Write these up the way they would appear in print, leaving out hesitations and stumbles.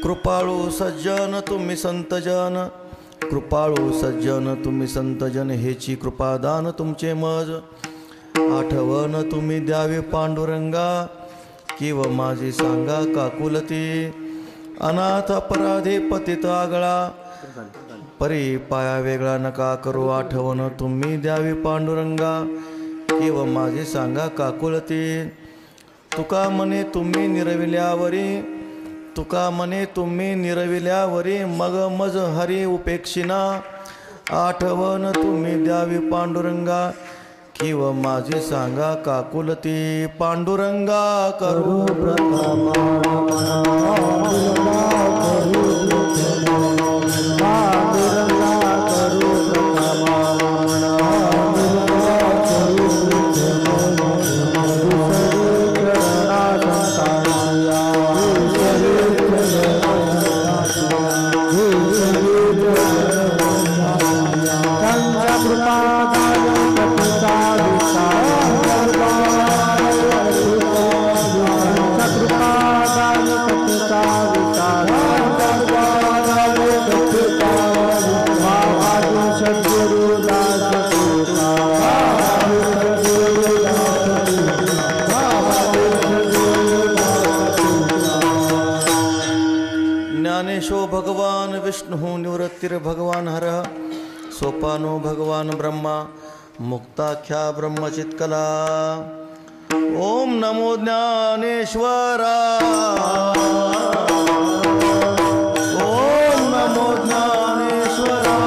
कृपाळू सज्जन तुम्ही संतजन, कृपाळू सज्जन तुम्ही संतजन, हेची कृपादान तुमचे मज. आठवण तुम्ही द्यावी पांडुरंगा, किव माझी सांगा काकुलती. अनाथ अपराधी पतित आगळा, परी पाया वेगळा नका करू. आठवण तुम्ही द्यावी पांडुरंगा, किव माझी सांगा काकुलती. तुका म्हणे तुम्ही निरविल्यावरी, तुका म्हणे तुम्ही निरविल्यावरी, मग मज हरी उपेक्षिना. आठवण तुम्ही द्यावी पांडुरंगा, किव माझी सांगा काकुलती. पांडुरंगा करू प्रथमा, ज्ञानेशो भगवान विष्णु निवृत्तिर भगवान हर. सोपानो भगवान ब्रह्मा मुक्ताख्या ब्रह्मचित्कला. ओम नमो ज्ञानेश्वरा, ओम नमो ज्ञानेश्वरा.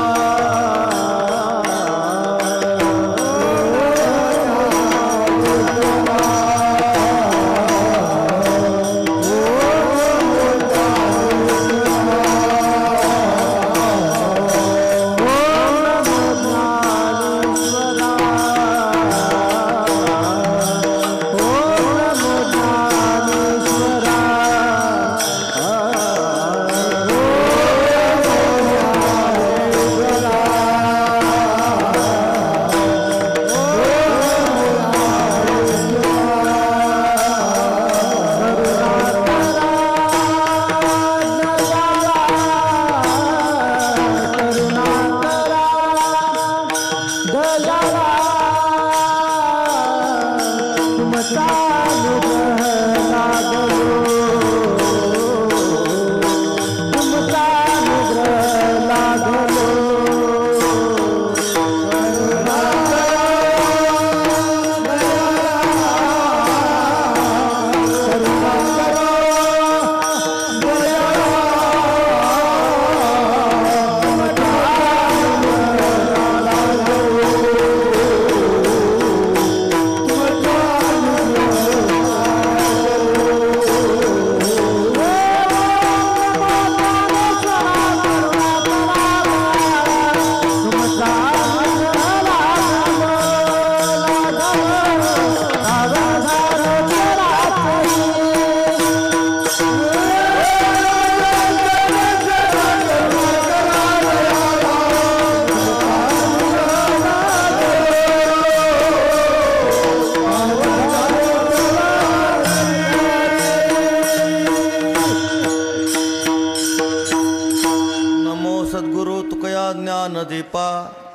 ज्ञानदीपा.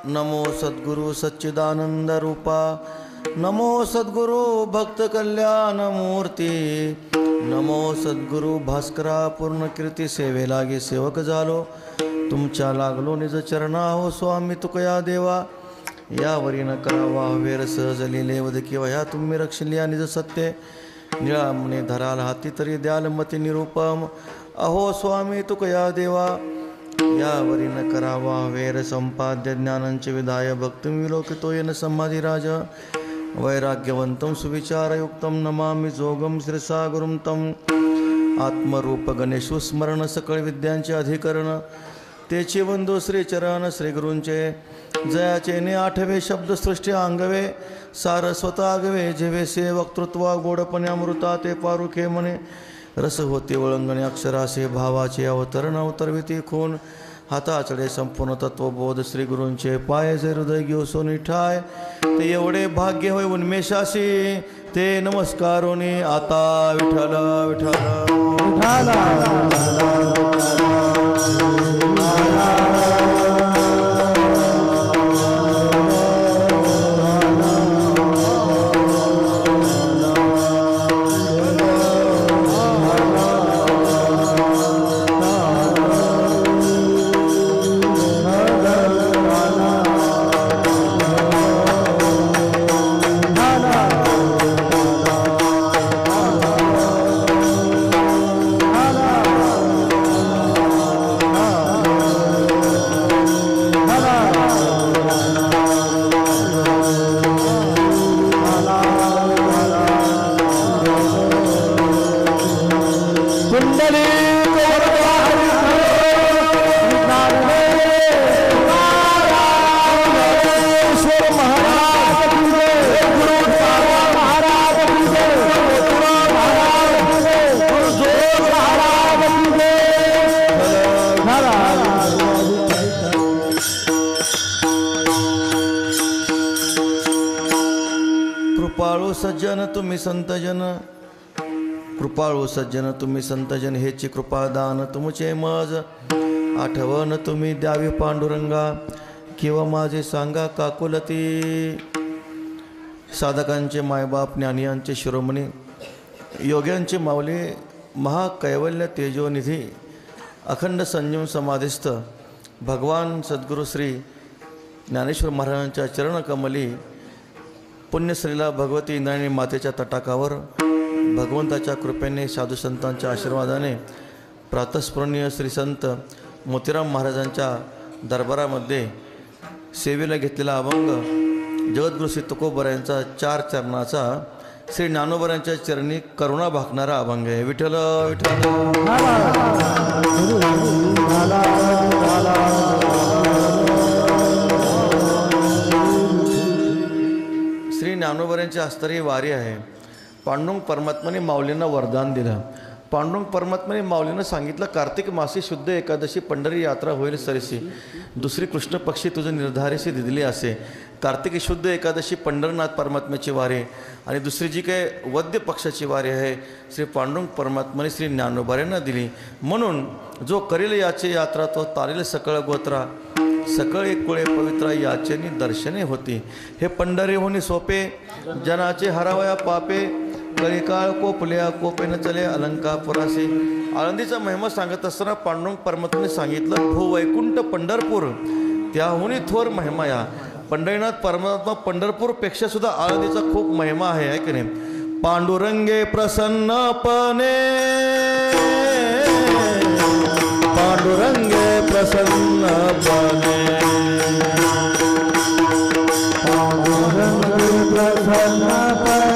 नमो सद्गुरु सच्चिदानंद रूपा. नमो सद्गुरु भक्त कल्याण मूर्ती. नमो सद्गुरु भास्करा पूर्ण कीर्ती. सेवे लागे सेवक झालो, तुमच्या लागलो निज चरणा. हो स्वामी तुकया देवा, यावरी न करावा वेर सहज लिहिले वध किंवा ह्या तुम्ही रक्षल्या निज सत्य. निळा म्हणे धराल हाती तरी द्याल मती निरूपम. अहो स्वामी तुकया देवा, यावरी न करावा वेर संपाद्य. ज्ञानांचे विधाय भक्ती विलोकितो येन समाधिराज. वैराग्यवंतं सुविचारयुक्तं नमामि जोगं शिरसा गुरुं तं. आत्मरूप गणेशु स्मरण सकळ विद्यांचे अधिकरण. तेचे वंदो श्री चरण श्री गुरूंचे. जयाचे ने आठवे शब्द सृष्टी अंगवे. सारस्वत आगवे जेवे से वक्तृत्वा. गोडपणे अमृता ते पारुखे म्हणे. रस होते वळंगणे अक्षरासे. भावाचे अवतरण अवतरविती खून. हाताचडे संपूर्ण तत्वबोध श्री गुरूंचे. पायाचे हृदय घेऊ सोनी ठाय. ते एवढे भाग्य होय उन्मेषासी. ते नमस्कारोनी आता विठ्ठल विठ्ठल विठ्ठल. सज्जन तुम्ही संतजन, कृपाळू सज्जन तुम्ही संतजन, हेची कृपादान तुमचे मज. आठवण तुम्ही द्यावी पांडुरंगा, किंवा माझे सांगा काकुलती. साधकांचे मायबाप, ज्ञानियांचे शिरोमणी, योग्यांचे माऊली, महाकैवल्य तेजोनिधी, अखंड संयम समाधिस्थ भगवान सद्गुरू श्री ज्ञानेश्वर महाराजांच्या चरणकमली, पुण्यश्रीला भगवती इंद्रायणी मातेच्या तटाकावर भगवंताच्या कृपेने, साधुसंतांच्या आशीर्वादाने, प्रातस्मरणीय श्री संत मोतीराम महाराजांच्या दरबारामध्ये सेवेला घेतलेला अभंग जगद्गुरू श्री तुकोबरायांचा 4 चरणाचा श्री ज्ञानोबरायांच्या चरणी करुणा भाकणारा अभंग आहे. विठ्ठल विठ्ठल. श्री ज्ञानोबरायांची आस्तरी वारी आहे. पांडुरंग परमात्म्याने माऊलींना वरदान दिलं. पांडुरंग परमात्म्याने माऊलींना सांगितलं, कार्तिक मासी शुद्ध एकादशी पंढरी यात्रा होईल सरसी, दुसरी कृष्ण पक्षी तुझं निर्धारेशी दिदली असे. कार्तिकी शुद्ध एकादशी पंढरनाथ परमात्म्याची वारी आणि दुसरी जी काही वद्य पक्षाची वारी आहे श्री पांडुरंग परमात्म्याने श्री ज्ञानोबरायांना दिली. म्हणून जो करील याचे यात्रा तो तारील सकळ गोत्रा, सकळ एक कुळे पवित्रा याचेनी दर्शने होती. हे पंढरी होणी सोपे, जनाचे हरावया पापे, कलिकाळ कोपल्या कोपेन चले अलंकापुरासे. आळंदीचा महिमा सांगत असताना पांडुरंग परमात्म्याने सांगितलं, भू वैकुंठ पंढरपूर त्याहुनी थोर महिमा. या पंढरीनाथ परमात्मा पंढरपूरपेक्षा सुद्धा आळंदीचा खूप महिमा आहे की नाही. पांडुरंगे प्रसन्नपणे, पांडुरंगे प्रसन्नपणे, पांडुरंगे प्रसन्नपणे,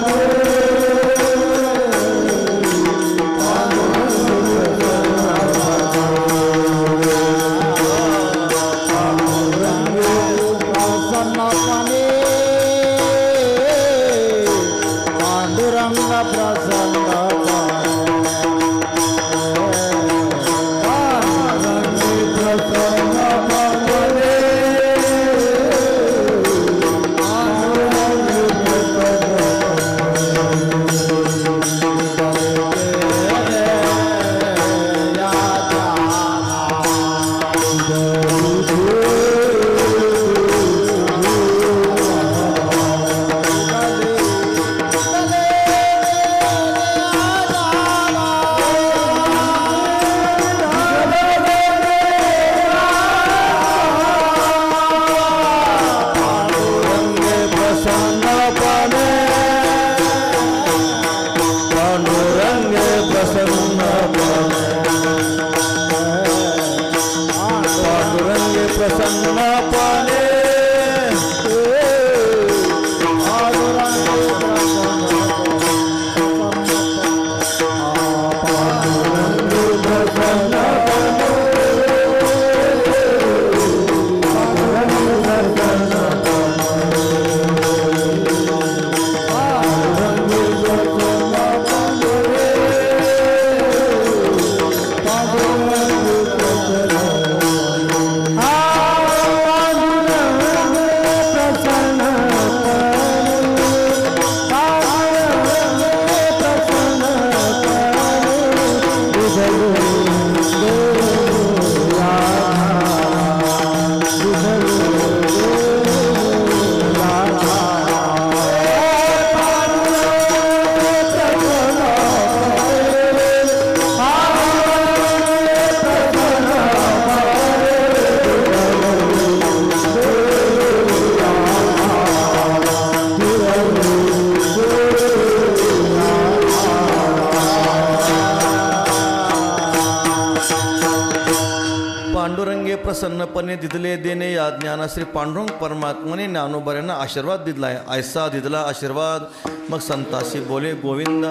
प्रसन्नपणे दिदले देणे या ज्ञाना श्री पांडुरंग परमात्म्याने ज्ञानोबरायांना आशीर्वाद दिला आहे. ऐसा दिदला आशीर्वाद मग संताशी बोले गोविंद,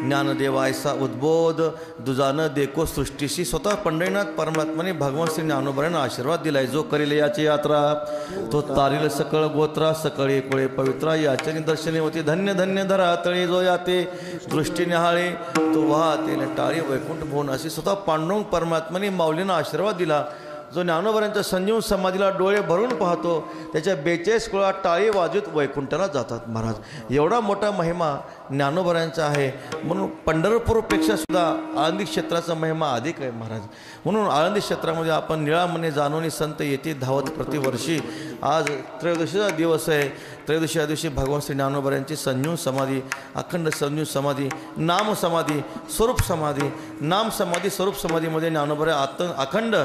ज्ञानदेवा ऐसा उद्बोध दुजानं देखो सृष्टीशी. स्वतः पंढरीनाथ परमात्म्याने भगवान श्री ज्ञानोबरायांना आशीर्वाद दिला आहे. जो करील याची यात्रा तो तारील सकळ गोत्रा, सकळे कुळे पवित्रा याचे दर्शने होती. धन्य धन्य धरा तळी जो याते, दृष्टी निहाळे तो वाहते टाळी वैकुंठ भुवन. अशी स्वतः पांडुरंग परमात्म्याने माऊलींना आशीर्वाद दिला. जो ज्ञानोबरांच्या संजीवन समाधीला डोळे भरून पाहतो त्याच्या 42 कुळा टाळी वाजवीत वैकुंठाला जातात महाराज. एवढा मोठा महिमा ज्ञानोबरांचा आहे. म्हणून पंढरपूरपेक्षा सुद्धा आळंदी क्षेत्राचा महिमा अधिक आहे महाराज. म्हणून आळंदी क्षेत्रामध्ये आपण निळामने जाणून संत येते धावत प्रतिवर्षी. आज त्रयोदशीचा दिवस आहे. त्रयोदशी या दिवशी भगवान श्री ज्ञानोबरांची संजीवन समाधी, अखंड संजीवन समाधी, नाम समाधी, स्वरूप समाधी, नाम समाधी, स्वरूप समाधीमध्ये ज्ञानोबरा अखंड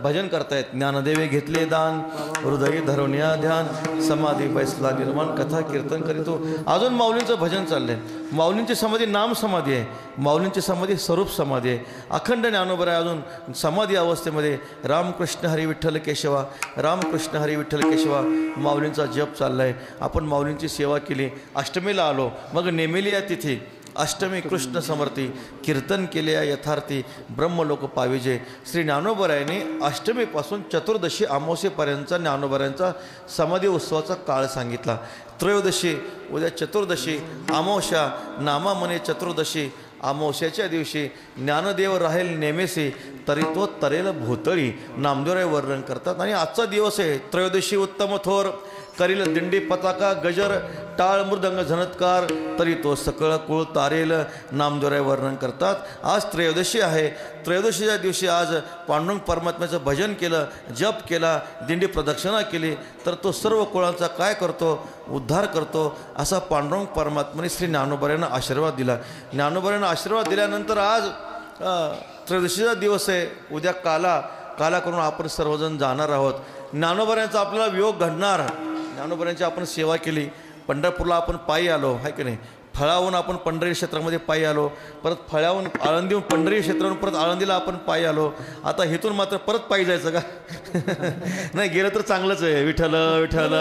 भजन करतायत. ज्ञानदेवे घेतले दान, हृदय धरवण्या ध्यान, समाधी बैसला निर्माण, कथा कीर्तन करीतो. अजून माऊलींचं भजन चाललंय. माऊलींची समाधी नाम समाधी आहे, माऊलींची समाधी स्वरूप समाधी आहे. अखंड ज्ञानोबरा अजून समाधी अवस्थेमध्ये रामकृष्ण हरी विठ्ठल केशवा, रामकृष्ण हरी विठ्ठल केशवा माऊलींचा जप चाललाय. आपण माऊलींची सेवा केली. अष्टमीला आलो, मग नेमेली या तिथी अष्टमी कृष्ण समर्थी, कीर्तन केले या यथार्थी, ब्रह्मलोक पाविजे. श्री ज्ञानोबरायांनी अष्टमीपासून चतुर्दशी अमावस्येपर्यंतचा ज्ञानोबरायांचा समाधी उत्सवाचा काळ सांगितला. त्रयोदशी उद्या चतुर्दशी, अमावस्या नामामने चतुर्दशी. अमावस्याच्या दिवशी ज्ञानदेव राहील नेमेसी, तरी तो तरेल भोतळी नामदेवराय वर्णन करतात. आणि आजचा दिवस आहे त्रयोदशी. उत्तम थोर करील दिंडी पताका गजर, टाळ मृदंग झनत्कार, तरी तो सकळ कुळ तारेल नामदेवराय वर्णन करतात. आज त्रयोदशी आहे. त्रयोदशीच्या दिवशी आज पांडुरंग परमात्म्याचं भजन केलं, जप केला, दिंडी प्रदक्षिणा केली, तर तो सर्व कुळांचा काय करतो, उद्धार करतो. असा पांडुरंग परमात्म्याने श्री ज्ञानोबरायांना आशीर्वाद दिला. ज्ञानोबरायांना आशीर्वाद दिल्यानंतर आज त्रयोदशीचा दिवस आहे. उद्या काला करून आपण सर्वजण जाणार आहोत. ज्ञानोबरायांचा आपल्याला वियोग घडणार. ज्ञानोबरायांची आपण सेवा केली. पंढरपूरला आपण पायी आलो आहे की नाही. फळाहून आपण पंढरी क्षेत्रामध्ये पायी आलो, परत फळाहून आळंदीहून पंढरी क्षेत्राहून परत आळंदीला आपण पायी आलो. आता इथून मात्र परत पायी जायचं का? नाही, गेलं तर चांगलंच आहे. विठ्ठल विठ्ठल.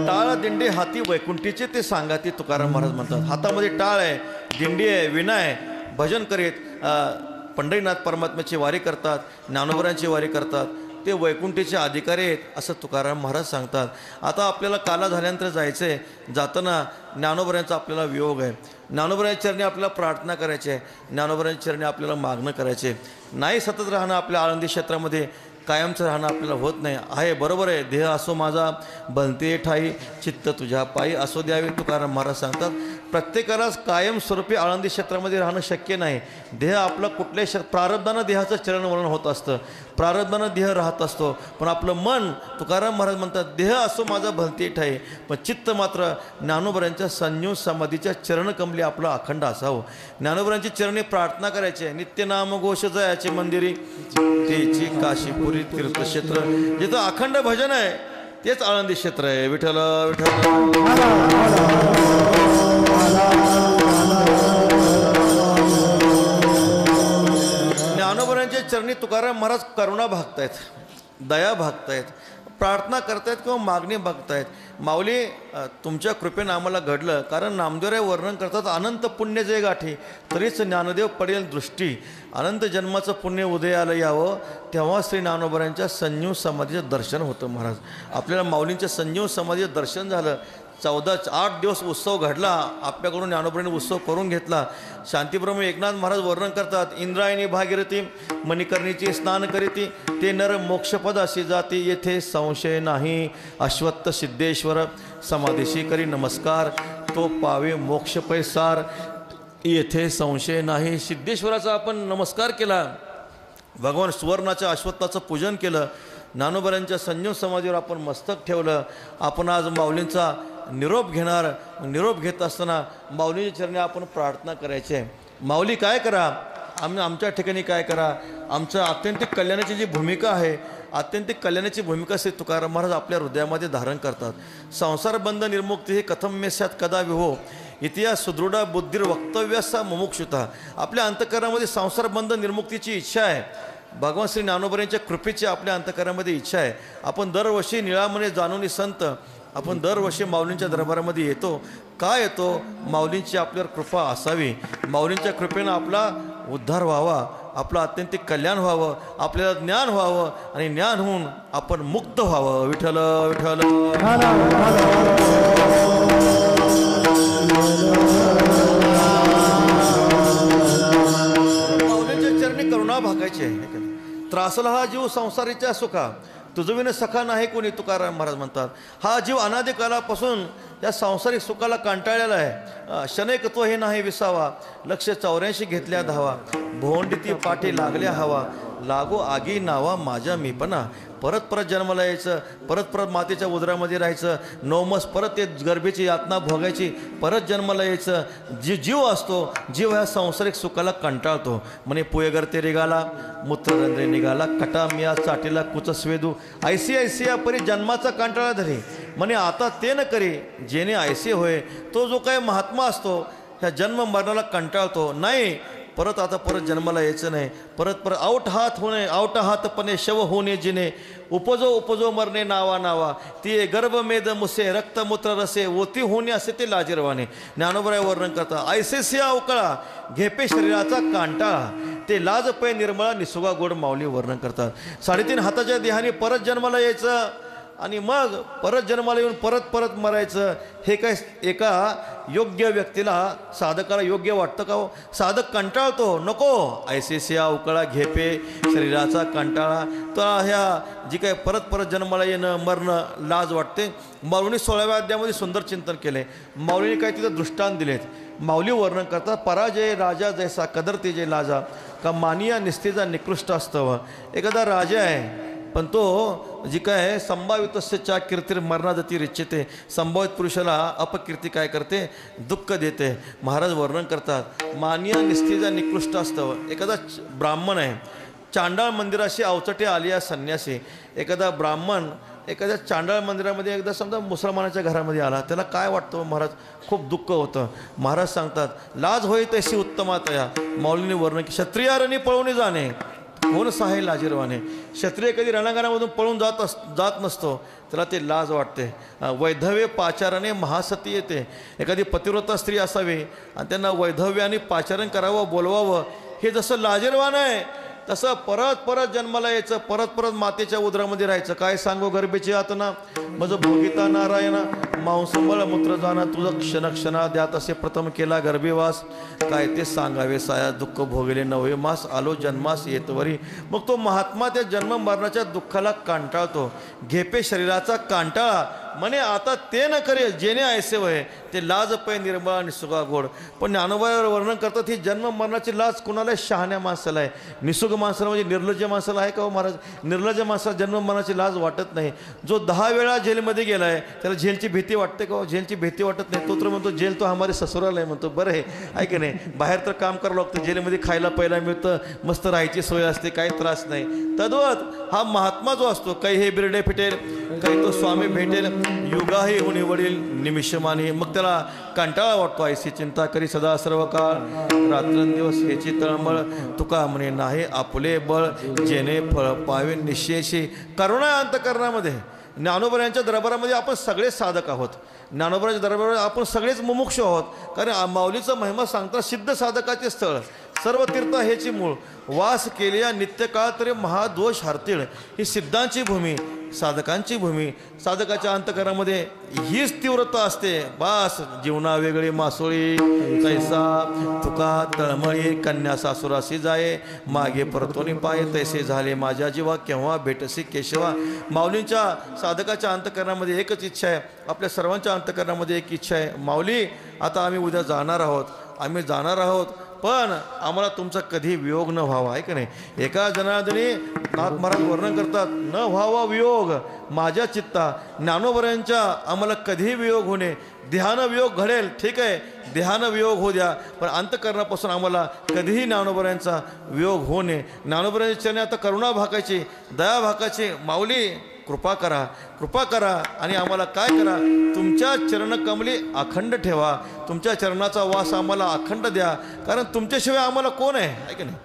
टाळ दिंडी हाती वैकुंठीचे ते सांगा ते तुकाराम महाराज म्हणतात. हातामध्ये टाळ आहे, दिंडी आहे, विणा आहे. भजन करीत पंढरीनाथ परमात्म्याची वारी करतात, ज्ञानोबरांची वारी करतात. ते वैकुंठीचे अधिकारी आहेत असं तुकाराम महाराज सांगतात. आता आपल्याला काला झाल्यानंतर जायचं आहे. जाताना ज्ञानोबरांचा आपल्याला वियोग आहे. ज्ञानोबरांच्या चरणी आपल्याला प्रार्थना करायची आहे. ज्ञानोबरांच्या चरणी आपल्याला मागणं करायचे आहे. नाही सतत राहणं आपल्या आळंदी क्षेत्रामध्ये कायमचं राहणं आपल्याला होत नाही आहे. बरोबर आहे. देह असो माझा बनते ठाई, चित्त तुझ्या पायी असो द्यावे तुकाराम महाराज सांगतात. प्रत्येकालाच कायमस्वरूपी आळंदी क्षेत्रामध्ये राहणं शक्य नाही. देह आपलं कुठल्याही प्रारब्धानं देहाचं चरणवलन होत असतं, प्रारब्धानं देह राहत असतो. पण आपलं मन, तुकाराम महाराज म्हणतात, देह असो माझा भलती ठाई, पण चित्त मात्र ज्ञानोबरांच्या संजीवन समाधीच्या चरणकमली आपलं अखंड असावं. ज्ञानोबरांची चरणी प्रार्थना करायची आहे. नित्यनाम घोष जयाचे मंदिरी, तेची काशीपुरी तीर्थक्षेत्र. जिथं अखंड भजन आहे तेच आळंदी क्षेत्र आहे. विठ्ठल विठ्ठल. ज्ञानोबरांच्या चरणी तुकाराम महाराज करुणा भागतायत, दया भागतायत, प्रार्थना करतायत किंवा मागणी बघतायत. माऊली तुमच्या कृपेनं आम्हाला घडलं. कारण नामदेवराय वर्णन करतात, अनंत पुण्य जे गाठी तरीच ज्ञानदेव पडेल दृष्टी. अनंत जन्माचं पुण्य उदयाला यावं तेव्हा श्री ज्ञानोबरांच्या संजीव समाधीचं दर्शन होतं. महाराज आपल्याला माऊलींच्या संजीव समाधीचं दर्शन झालं. 8 दिवस उत्सव घडला. आपल्याकडून ज्ञानोबरांनी उत्सव करून घेतला. शांतीब्रह्म एकनाथ महाराज वर्णन करतात, इंद्रायणी भागीरथी मणिकर्णीची स्नान करीती, ते नर मोक्षपद अशी जाती, येथे संशय नाही. अश्वत्थ सिद्धेश्वर समाधीशी करी नमस्कार, तो पावे मोक्ष पैसार, येथे संशय नाही. सिद्धेश्वराचा आपण नमस्कार केला. भगवान सुवर्णाच्या अश्वत्थाचं पूजन केलं. ज्ञानोबरांच्या संजीव समाधीवर आपण मस्तक ठेवलं. आपण आज माऊलींचा निरोप घेणार. निरोप घेत असताना माऊलीच्या चरणी आपण प्रार्थना करायची आहे. माऊली काय करा, आमच्या ठिकाणी काय करा. आमचं आत्यंतिक कल्याणाची जी भूमिका आहे, आत्यंतिक कल्याणाची भूमिका श्री तुकाराम महाराज आपल्या हृदयामध्ये धारण करतात. संसार बंध निर्मुक्ती हे कथम मे स्यात् कदा विहो, इतिहास सुदृढ बुद्धिर वक्तव्यासा मुमुक्षुता. आपल्या अंतःकरणामध्ये संसार बंध निर्मुक्तीची इच्छा आहे. भगवान श्री ज्ञानोबरांच्या कृपेची आपल्या अंतःकरणामध्ये इच्छा आहे. आपण दरवर्षी निळामने जाणून संत, आपण दरवर्षी माऊलींच्या दरबारामध्ये येतो. का येतो? माऊलींची आपल्यावर कृपा असावी. माऊलींच्या कृपेनं आपला उद्धार व्हावा, आपलं आत्यंतिक कल्याण व्हावं, आपल्याला ज्ञान व्हावं आणि ज्ञान होऊन आपण मुक्त व्हावं. विठ्ठल विठ्ठल. असला हा जीव संसारीच्या सुखा तुझविन सखा नाही कोणी, तुकाराम महाराज म्हणतात. हा जीव अनादी कालापासून या सांसारिक सुखाला कंटाळलेला आहे. शनैक तो हे नाही विसावा, लक्ष 84 घेतल्या धावा, भोंडीती पाठी लागल्या हवा, लागो आगी नावा माझ्या मीपणा. परत परत जन्माला यायचं, परत परत मातेच्या उदरामध्ये राहायचं, 9 मास परत ते गर्भेची यातना भोगायची, परत जन्माला यायचं. जीव असतो, जीव ह्या सांसारिक सुखाला कंटाळतो. म्हणे पुयगर ते निघाला, मूत्ररंध्रे निघाला, कटामिया चाटीला कुचस्वेदू, ऐसी ऐसिया परी जन्माचा कंटाळा धरे. म्हणे आता ते न करे जेणे ऐसे होय. तो जो काही महात्मा असतो ह्या जन्म मरणाला कंटाळतो नाही, परत आता परत जन्माला यायचं नाही, परत परत आऊट हात होणे, आऊट हातपणे शव होणे जिने, उपजो उपजो मरणे नावा नावा, ती गर्भमेद मुसे रक्तमूत्र रसे, ओती होणे असे ते लाजीरवाने. ज्ञानोबराय वर्णन करता. ऐसेसिया अवकळा घेपे शरीराचा कांटाळा, ते लाज पै निर्मळा निसुगा गोड माऊली वर्णन करतात. 3.5 हाताच्या देहाने परत जन्माला यायचं आणि मग परत जन्माला येऊन परत परत मरायचं. हे काय एका योग्य व्यक्तीला, साधकाला योग्य वाटतं का हो? साधक कंटाळतो, नको. ऐसेसिया उकळा घेपे शरीराचा कंटाळा. तर ह्या जी काय परत परत जन्माला येणं मरणं लाज वाटते. माऊलीने 16व्या अध्यायामध्ये सुंदर चिंतन केले. माऊलीने काय तिथं दृष्टांत दिलेत. माऊली वर्णन करतात. पराजय राजा जैसा कदरते जे लाजा, का मानिया निस्तेजा निकृष्ट असतं. एखादा राजा आहे पण तो जी काय संभावितस्यच्या कीर्तीर मरणादती रिच्छिते, संभावित पुरुषाला अपकीर्ती काय करते, दुःख देते. महाराज वर्णन करतात. मानिया निस्तेजा निकृष्ट असतं. एखादा ब्राह्मण आहे, चांडाळ मंदिराशी अवचटे आलिया संन्यासी. एखादा ब्राह्मण एखाद्या चांडाळ मंदिरामध्ये एकदा समजा मुसलमानाच्या घरामध्ये आला, त्याला काय वाटतं महाराज, खूप दुःख होतं. महाराज सांगतात लाज होई तशी उत्तमातया. माऊलीने वर्णन की क्षत्रियारणी पळून जाणे, कोण सहाय लाजीरवाने. क्षत्रिय कधी रणांगणामधून पळून जात नसतो, त्याला ते लाज वाटते. वैधव्य पाचाराने महासती येते. एखादी पतिव्रता स्त्री असावी आणि त्यांना वैधव्याने पाचारण करावं, बोलवावं, हे जसं लाजीरवान आहे तसं परत परत जन्माला यायचं, परत परत मातेच्या उदरामध्ये राहायचं. काय सांगू गर्भेची यातना, माझं भोगिता नारायणा, मांसबळ मूत्र जाणा, तुझं क्षणक्षणा द्यात असे प्रथम केला गर्भेवास. काय ते सांगावे साया, दुःख भोगले 9 मास, आलो जन्मास येतवरी. मग तो महात्मा त्या जन्म मरणाच्या दुःखाला कंटाळतो. घेपे शरीराचा कंटाळा, म्हणे आता ते न करे जेणे ऐसे वय, ते लाज पै निर्मळ आणि सुगा गोड. पण ज्ञानोबावर वर्णन करतात ही जन्म मरणाची लाज कुणाला, शहाण्या माणसाला आहे. निसुग माणसाला म्हणजे निर्लज्ज माणसाला आहे का हो महाराज? निर्लज्ज माणसाला जन्म मरणाची लाज वाटत नाही. जो 10 वेळा जेलमध्ये गेलाय त्याला जेलची भीती वाटते का हो? जेलची भीती वाटत नाही. तो तर म्हणतो जेल तो हमारे ससुराल आहे म्हणतो. बरं आहे की नाही? बाहेर तर काम करावं लागतं, जेलमध्ये खायला प्यायला मिळतं, मस्त राहायची सोय असते, काही त्रास नाही. तद्वत हा महात्मा जो असतो, काही हे बिरडे फिटेल, काही तो स्वामी भेटेल, युगाही होणी वडील निमिषमानी. मग त्याला कंटाळा वाटतो. ऐसी चिंता करी सदा सर्व काळ, रात्रंदिवस ह्याची तळमळ, तुका म्हणे नाही आपले बळ, जेणे फळ पावे निश्चयशी. करुणा अंतकरणामध्ये ज्ञानोबरायांच्या दरबारामध्ये आपण सगळे साधक आहोत. ज्ञानोबराच्या दरबारात आपण सगळेच मुमुक्ष आहोत. कारण माऊलीचा महिमा सांगता सिद्ध साधकाचे स्थळ, सर्व तीर्थ हेची मूळ, वास केल्या नित्यकाळ तरी महादोष हरतील. ही सिद्धांची भूमी, साधकांची भूमी. साधकाच्या अंतकरणामध्ये हीच तीव्रता असते. बास जीवना वेगळी मासोळी तैसा, तुका तळमळी कन्या सासुरासी जाये, मागे परतोनी पाय तैसे झाले माझ्या जीवा, केव्हा भेटसी केशवा. माऊलींच्या साधकाच्या अंतकरणामध्ये एकच इच्छा आहे, आपल्या सर्वांच्या अंतकरणामध्ये एक इच्छा आहे. माऊली आता आम्ही उद्या जाणार आहोत, आम्ही जाणार आहोत, पण आम्हाला तुमचा कधी वियोग न व्हावा, आहे का नाही? एका जनार्दनी नाथ महाराज वर्णन करतात, न व्हावा वियोग माझ्या चित्ता. ज्ञानोबरायांच्या आम्हाला कधीही वियोग होणे, ध्यान वियोग घडेल ठीक आहे, ध्यान वियोग होऊ द्या, पण अंतकरणापासून आम्हाला कधीही ज्ञानोबरायांचा वियोग होणे. ज्ञानोबरायांच्या चरणी आता करुणा भाकायची, दया भाकायची. माऊली कृपा करा, कृपा करा आणि आम्हाला काय करा, तुमच्या चरणकमली अखंड ठेवा, तुमच्या चरणाचा वास आम्हाला अखंड द्या, कारण तुमच्याशिवाय आम्हाला कोण आहे की नाही?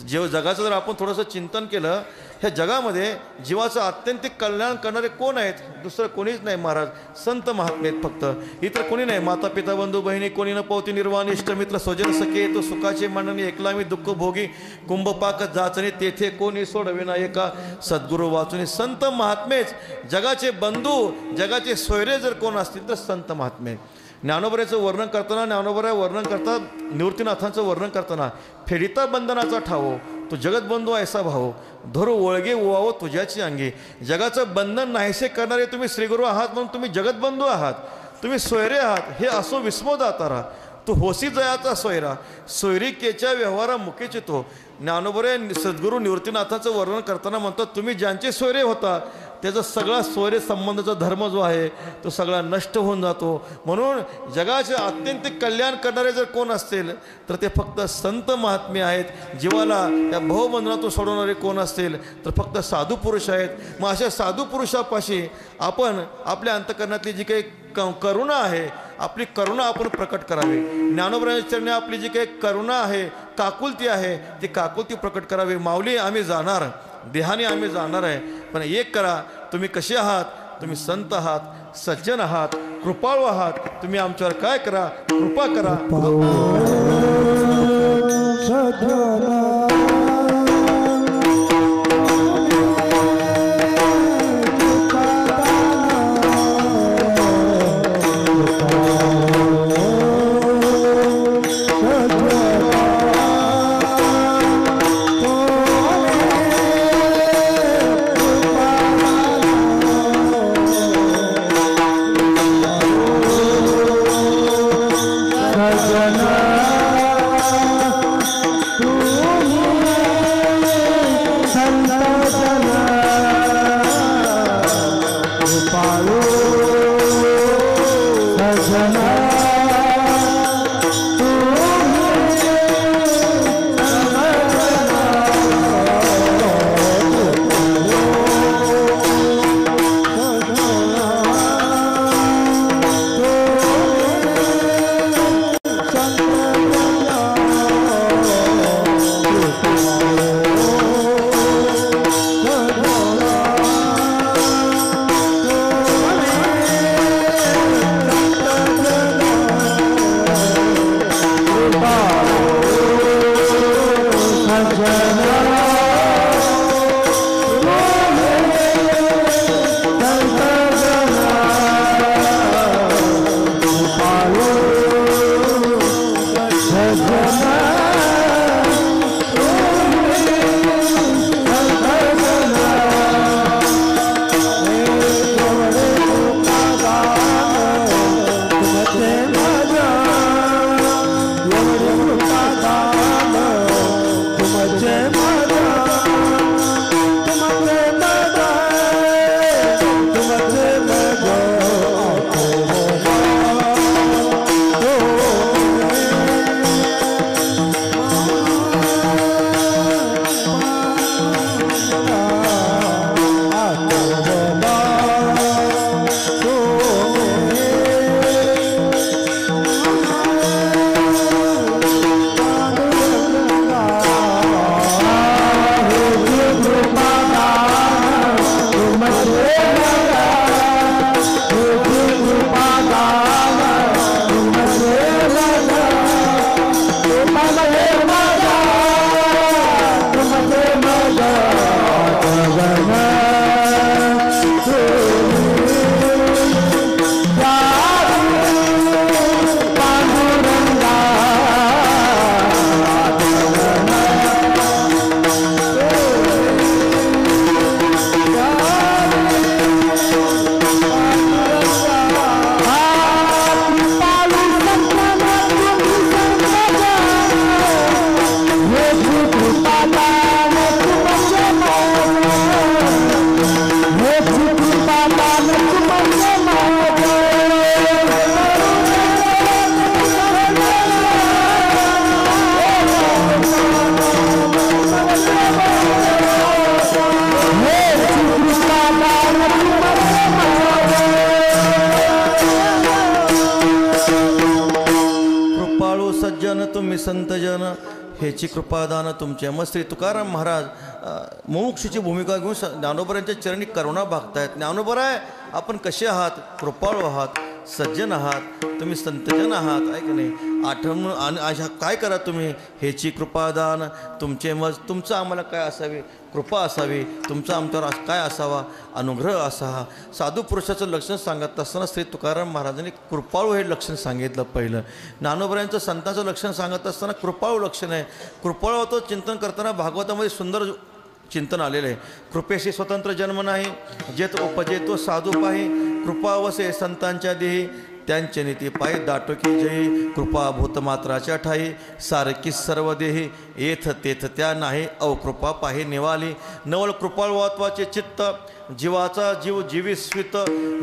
जगाचं जर आपण थोडंसं चिंतन केलं, ह्या जगामध्ये जीवाचं अत्यंतिक कल्याण करणारे कोण आहेत? दुसरं कोणीच नाही महाराज. संत महात्मे आहेत फक्त, इतर कोणी नाही. माता पिता बंधू बहिणी कोणी न पावती, निर्वाण इष्टमित्र स्वजन सखे, तो सुखाचे मांडणी एकला मी दुःख भोगी, कुंभपाक जाचणी तेथे कोणी सोडविना एका, सद्गुरू वाचुनी. संत महात्मेच जगाचे बंधू, जगाचे सोयरे जर कोण असतील तर संत महात्मे. ज्ञानोबराचं वर्णन करताना ज्ञानोबरा वर्णन करतात, निवृत्तीनाथांचं वर्णन करताना, फेडिता बंधनाचा ठावो तू जगतबंधू ऐसा भाऊ धरू वळगे उवावं तुझ्याची अंगी. जगाचं बंधन नाहीसे करणारे तुम्ही श्रीगुरू आहात म्हणून तुम्ही जगतबंधू आहात, तुम्ही सोयरे आहात हे असो विस्मोदातारा. तू होसी जयाचा सोयरा सोयरिकेच्या व्यवहारा मुकेची तो. ज्ञानोबरे सद्गुरू निवृत्तीनाथाचं वर्णन करताना म्हणतात तुम्ही ज्यांचे सोयरे होता त्याचा सगळा सोयरे संबंधाचा धर्म जो आहे तो सगळा नष्ट होऊन जातो. म्हणून जगाचे अत्यंत कल्याण करणारे जर कोण असतील तर ते फक्त संत महात्मे आहेत. जीवाला त्या भवबंधनातून सोडवणारे कोण असतील तर फक्त साधू पुरुष आहेत. मग अशा साधू पुरुषापाशी आपण आपल्या अंतःकरणातली जी काही करुणा आहे आपली करुणा आपण प्रकट करावी. ज्ञानोबरांच्या चरणी आपली जी काही करुणा आहे काकुलती आहे ती काकुलती प्रकट करावी. माऊली आम्ही जाणार देहाने आम्ही जाणार आहे पण एक करा तुम्ही कसे आहात, तुम्ही संत आहात सज्जन आहात कृपाळू आहात, तुम्ही आमच्यावर काय करा कृपा करा. तुम्ही संतजन हेची कृपादान तुमचे. मग श्री तुकाराम महाराज मुमुक्षूची भूमिका घेऊन ज्ञानोबरांच्या चरणी करुणा भागतायत. ज्ञानोबराय आपण कसे आहात कृपाळू आहात सज्जन आहात, तुम्ही संतजन आहात, आहे की नाही. आठवण आणि अशा काय करा तुम्ही, हेची कृपादान तुमचे मज तुमचं आम्हाला काय असावे, कृपा असावी, तुमचा आमच्यावर काय असावा, अनुग्रह असावा. साधू पुरुषाचं लक्षण सांगत असताना श्री तुकाराम महाराजांनी कृपाळू हे लक्षण सांगितलं पहिलं. ज्ञानोबरायांचं संतांचं लक्षण सांगत असताना कृपाळू लक्षण आहे. कृपाळू होतं चिंतन करताना भागवतामध्ये सुंदर चिंतन आलेलं आहे. कृपेशी स्वतंत्र जन्म नाही, जेत उपजेतो साधू पाही, कृपा वसे संतांच्या देही, त्यांचे नीती पायी दाटो की जयी, कृपा भूतमात्राच्या ठाई, सारखी सर्व देही, येथ तेथ त्या नाही, अवकृपा पाही निवाली. नवल कृपाळवात्वाचे चित्त, जीवाचा जीव जीविस्वित,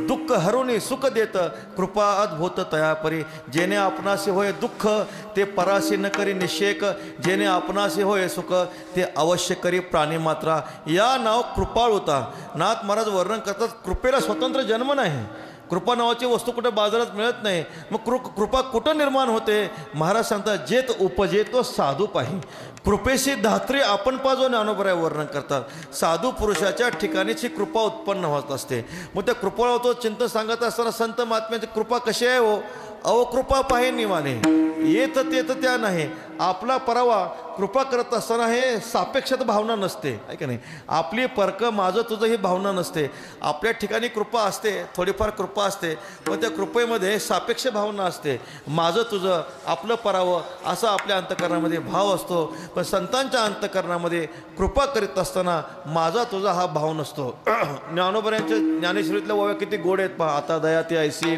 दुःख हरुणी सुख देत, कृपा अद्भुत तयापरी. जेणे आपणासी होय दुःख, ते परासी न करी निषेक, जेणे आपणासी होय सुख, ते अवश्य करी प्राणीमात्रा. या नाव कृपाळुता. नाथ महाराज वर्णन करतात, कृपेला स्वतंत्र जन्म नाही. कृपा नावाची वस्तू कुठं बाजारात मिळत नाही. मग कृपा कुठं निर्माण होते? महाराज सांगतात, जेत उपजेतो साधू पाही. कृपेशी धात्री आपण पाजो ज्ञानोबराय वर्णन करतात. साधू पुरुषाच्या ठिकाणीची कृपा उत्पन्न होत असते. मग त्या कृपा होतो चिंतन सांगत असताना संत महात्म्याची कृपा कशी आहे हो? अवकृपा पाहे निवाने, येत तेत त्या नाही. आपला परावा कृपा करत असताना हे सापेक्षता भावना नसते, आहे का नाही. आपली परक माझं तुझं ही भावना नसते. आपल्या ठिकाणी कृपा असते, थोडीफार कृपा असते, पण त्या कृपेमध्ये सापेक्ष भावना असते. माझं तुझं, आपलं परावं असा आपल्या अंतकरणामध्ये भाव असतो. पण संतांच्या अंतकरणामध्ये कृपा करीत असताना माझा तुझा हा भाव नसतो. ज्ञानोबरायांच्या ज्ञानेश्वरीतल्या ओव्या किती गोड आहेत पहा. आता दया ती ऐसी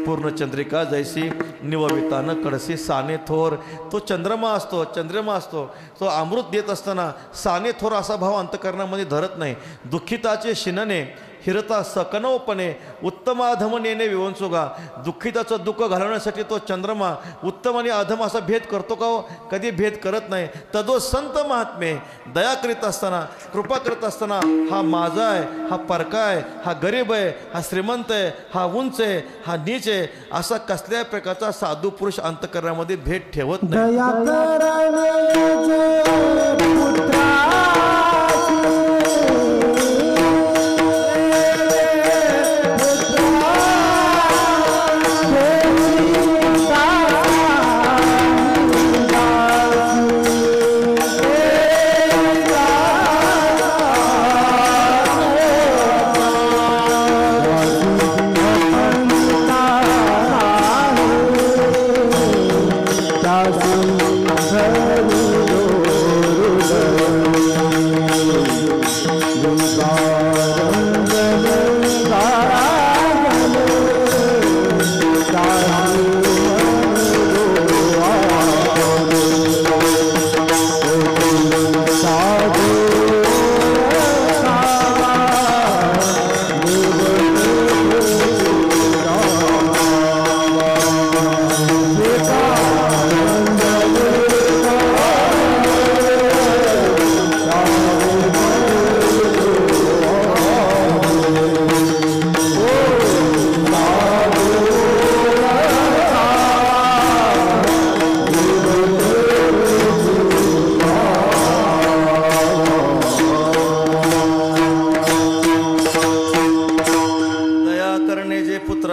पूर्णचंद्रिका जैसी, निववितानं कडसी साने थोर. तो चंद्रमा असतो, चंद्रमा असतो, तो अमृत देत असताना साने थोर असा भाव अंतकरणामध्ये धरत नाही. दुःखिताचे शिनने हिरता सकनवपणे, उत्तम अधम नेणे विवंसुगा. दुःखिताचं दुःख घालवण्यासाठी तो चंद्रमा उत्तम आणि अधम असा भेद करतो का? कधी भेद करत नाही. तदो संत महात्मे दया करीत असताना, कृपा करत असताना, हा माझा आहे, हा परका आहे, हा गरीब आहे, हा श्रीमंत आहे, हा उंच आहे, हा नीच आहे, असा कसल्याही प्रकारचा साधू पुरुष अंतकरणामध्ये भेद ठेवत नाही.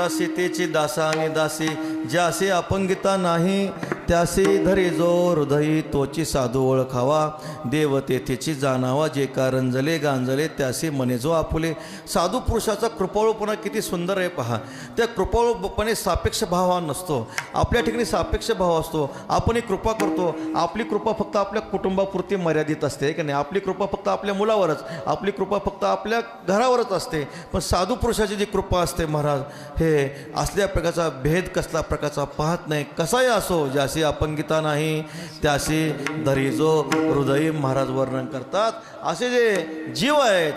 सीतेची दासा आणि दासी, ज्यासी अपंगिता नाही त्यासी धरी जो हृदयी, तोची साधू ओळखावा. देव तेथेची जाणावा, जे का रंजले गांजले त्यासी मने जो आपुले. साधू पुरुषाचा कृपाळूपणा किती सुंदर आहे पहा. त्या कृपाळूपणे सापेक्ष भाव हा नसतो. आपल्या ठिकाणी सापेक्ष भाव असतो. आपण कृपा करतो, आपली कृपा फक्त आपल्या कुटुंबापुरती मर्यादित असते की नाही. आपली कृपा फक्त आपल्या मुलावरच, आपली कृपा फक्त आपल्या घरावरच असते. पण साधू पुरुषाची जी कृपा असते महाराज, हे असल्या प्रकारचा भेद कसला प्रकारचा पाहत नाही. कसाही असो, ज्यासी अपंगिता नाही त्यासी धरी जो हृदयी. महाराज वर्णन करतात, असे जे जीव आहेत,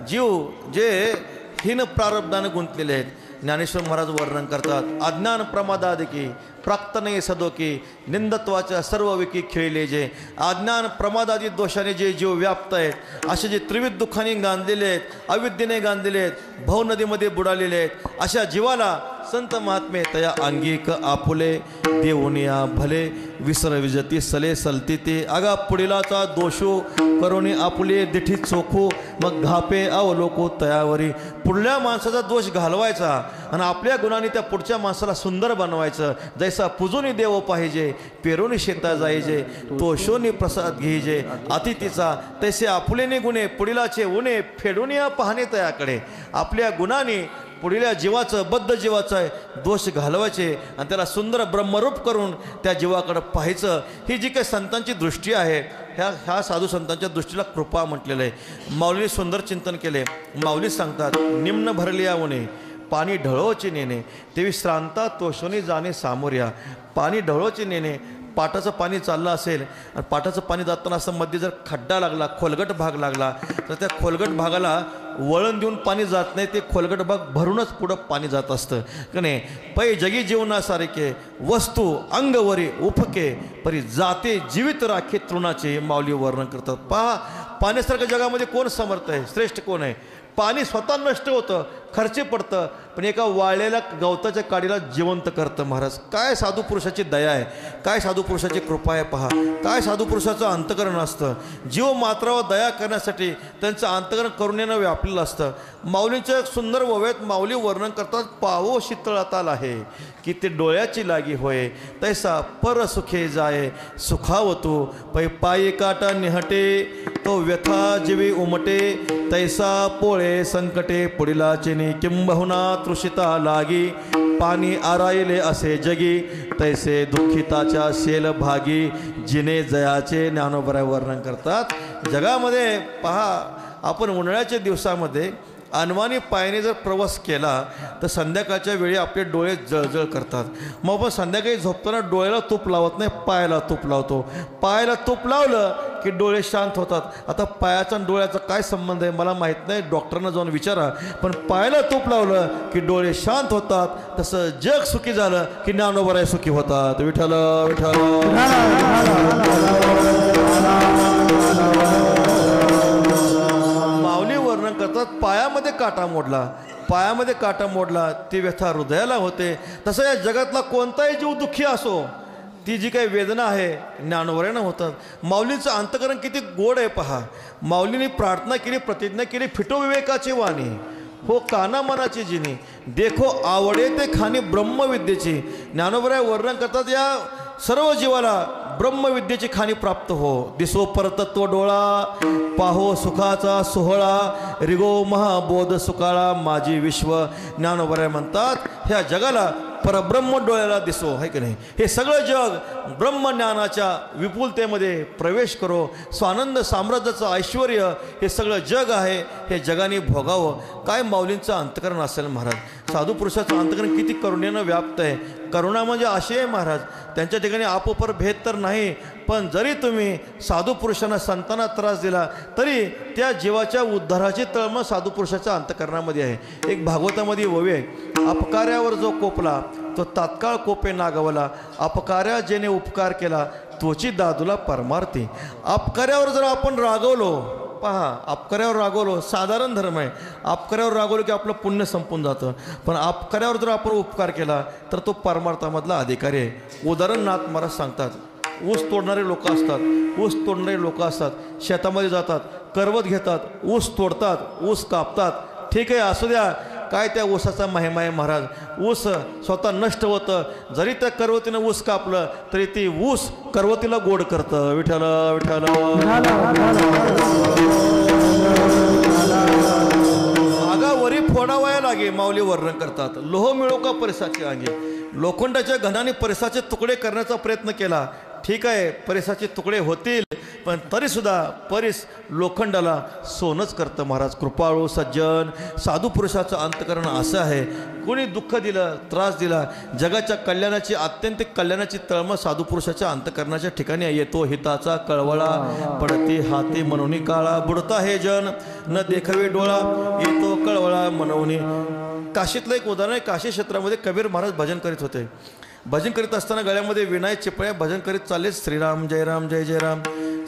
जीव जे हीन प्रारब्धाने गुंतलेले आहेत, ज्ञानेश्वर महाराज वर्णन करतात. अज्ञान प्रमादादिकी प्राक्तने सदोकी निंदत्वाच्या सर्व विकी खेळले जे अज्ञान प्रमादादी दोषाने जे जीव व्याप्त आहेत असे जे त्रिविध दुःखाने गांधलेले आहेत अविद्येने गांधलेले आहेत भव नदीमध्ये बुडालेले आहेत अशा जीवाला संत महात्मे तया अंगिक आपुले देऊनिया भले विसर विजती सले सलती ते आगा पुढीलाचा दोषो करोनी आपुले दिठी चोखो मग घापे अवलोको तयावरी पुढल्या माणसाचा दोष घालवायचा आणि आपल्या गुणांनी त्या पुढच्या माणसाला सुंदर बनवायचं जैसा पुजूनी देव पाहिजे पेरोनी शेता जायजे तोषोनी प्रसाद घ्यायचे अतिथीचा तैसे आपुलेने गुणे पुढीलाचे उणे फेडून या पाहणे तयाकडे आपल्या गुणांनी पुढील जीवाचं बद्ध जीवाचं दोष घालवायचे आणि त्याला सुंदर ब्रह्मरूप करून त्या जीवाकडे पाहायचं ही जी काही संतांची दृष्टी आहे ह्या साधू संतांच्या दृष्टीला कृपा म्हटलेलं आहे माऊलीने सुंदर चिंतन केले माऊली सांगतात निम्न भरलिया उणे पाणी ढळोची नेणे तेवी श्रांता तोषोनी जाणे सामोऱ्या पाणी ढळोची नेणे पाटाचं पाणी चाललं असेल आणि पाटाचं पाणी जाताना असं मध्ये जर खड्डा लागला खोलगट भाग लागला तर त्या खोलगट भागाला वळण देऊन पाणी जात नाही ते खोलगट भाग भरूनच पुढं पाणी जात असतं की नाही पै जगी जीवनासारखे वस्तू अंगवरी उपके परी जाते जीवित राखे तृणाचे माऊली वर्णन करतात पहा पाण्यासारख्या जगामध्ये कोण समर्थ आहे श्रेष्ठ कोण आहे पाणी स्वतः नष्ट होतं खर्ची पडतं पण एका वाळलेल्या गवताच्या काडीला जिवंत करतं महाराज काय साधू पुरुषाची दया आहे काय साधू पुरुषाची कृपा आहे पहा काय साधू पुरुषाचं अंतकरण असतं जीव मात्रावर दया करण्यासाठी त्यांचं अंतकरण करुणेनं व्यापलेलं असतं माऊलींच्या सुंदर ओव्यात माऊली वर्णन करतात पावो शीतळाताल आहे की ते डोळ्याची लागी होय तैसा पर सुखे जाय सुखावतो पै पायी काटा निहटे तो व्यथा जीवी उमटे तैसा पोळे संकटे पुढीलाचे किंबहुना तृषिता लागी पाणी आरायले असे जगी तैसे दुःखिताच्या शेल भागी जिने जयाचे ज्ञानोबराय वर्णन करतात जगामध्ये पहा आपण उन्हाळ्याच्या दिवसामध्ये अनवाणी पायाने जर प्रवास केला तर संध्याकाळच्या वेळी आपले डोळे जळजळ करतात मग आपण संध्याकाळी झोपताना डोळ्याला तूप लावत नाही पायाला तूप लावतो पायाला तूप लावलं की डोळे शांत होतात आता पायाचा आणि डोळ्याचा काय संबंध आहे मला माहीत नाही डॉक्टरांना जाऊन विचारा पण पायाला तूप लावलं की डोळे शांत होतात तसं जग सुखी झालं की ज्ञानोबराय सुखी होतात विठ्ठल विठ्ठल करतात पायामध्ये काटा मोडला ती व्यथा हृदयाला होते तसं या जगातला कोणताही जीव दुःखी असो ती जी काही वेदना आहे ज्ञानोबरायनं होतात माऊलींचं अंतकरण किती गोड आहे पहा माऊलींनी प्रार्थना केली प्रतिज्ञा केली फिटो विवेकाची वाणी हो काना मनाची जिनी देखो आवडे ते खाणी ब्रह्मविद्येची ज्ञानोबराय वर्णन करतात या सर्व जीवाला ब्रह्मविद्येची खाणी प्राप्त हो दिसो परतत्व डोळा पाहो सुखाचा सोहळा रिगो महाबोध सुकाळा माझी विश्व ज्ञानोबराय म्हणतात ह्या जगाला परब्रह्म डोळ्याला दिसो आहे की नाही हे सगळं जग ब्रह्मज्ञानाच्या विपुलतेमध्ये प्रवेश करो स्वानंद साम्राज्याचं ऐश्वर हे सगळं जग आहे हे जगाने भोगावं काय माऊलींचं अंतकरण असेल महाराज साधू पुरुषाचं अंतकरण किती करुणेनं व्याप्त आहे करुणा म्हणजे अशी आहे महाराज त्यांच्या ठिकाणी आपोपर भेद तर नाही पण जरी तुम्ही साधू पुरुषांना संतांना त्रास दिला तरी त्या जीवाच्या उद्धाराची तळमळ साधू पुरुषाच्या अंतकरणामध्ये आहे एक भागवतामध्ये ओवी आहे अपकार्यावर जो कोपला तो तात्काळ कोपे नागवला अपकार्या जेने उपकार केला तोची दादूला परमार्थी अपकार्यावर जर आपण रागवलो पहा अपकार्यावर रागवलो साधारण धर्म आहे अपकार्यावर रागवलो की आपलं पुण्य संपून जातं पण अपकार्यावर जर आपण उपकार केला तर तो परमार्थामधला अधिकारी आहे उदाहरण नाथ महाराज सांगतात ऊस तोडणारे लोक असतात शेतामध्ये जातात करवत घेतात ऊस तोडतात ऊस कापतात ठीक आहे असू द्या काय त्या ऊसाचा महिमा आहे महाराज ऊस स्वतः नष्ट होतं जरी त्या करवतीनं ऊस कापलं तरी ती ऊस करवतीला गोड करतं विठ्ठल विठ्ठल आगावरी फोडावया लागे माऊली वर्णन करतात लोह मिळो का परिसाचे अंगे लोखंडाच्या घनाने परिसाचे तुकडे करण्याचा प्रयत्न केला ठीक आहे परिसाचे तुकडे होतील पण तरीसुद्धा परिस लोखंडाला सोनच करतं महाराज कृपाळू सज्जन साधू पुरुषाचं अंतकरण असं आहे कोणी दुःख दिलं त्रास दिला जगाच्या कल्याणाची आत्यंतिक कल्याणाची तळमळ साधू पुरुषाच्या अंतकरणाच्या ठिकाणी येतो हिताचा कळवळा पडते हाती मनोनी काळा बुडता हे जन न देखवे डोळा येतो कळवळा मनवणी काशीतलं एक उदाहरण आहे काशी क्षेत्रामध्ये कबीर महाराज भजन करीत होते भजन करीत असताना गळ्यामध्ये विनाय चिपळ्या भजन करीत चालले श्रीराम जय राम जय जय राम,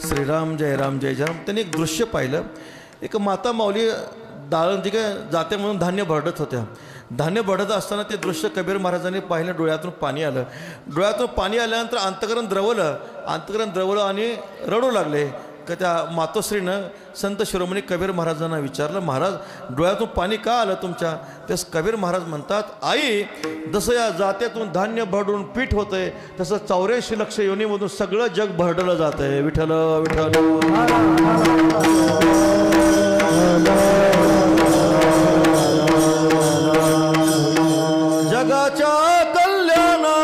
श्रीराम जय राम जय जय राम. त्यांनी एक दृश्य पाहिलं. एक माता माऊली दाळण जी काय जाते म्हणून धान्य भरडत होत्या. धान्य भरडत असताना ते दृश्य कबीर महाराजांनी पाहिलं. डोळ्यातून पाणी आलं. डोळ्यातून पाणी आल्यानंतर अंतकरण द्रवलं आणि रडू लागले. का त्या मातोश्रीनं संत शिरोमणी कबीर महाराजांना विचारलं, महाराज डोळ्यातून पाणी का आलं तुमच्या? तेच कबीर महाराज म्हणतात, आई जसं या जात्यातून धान्य भरडून पीठ होतंय तसं 84 लक्ष योनीमधून सगळं जग भरडलं जातंय. विठ्ठल विठ्ठल. जगाच्या कल्याणा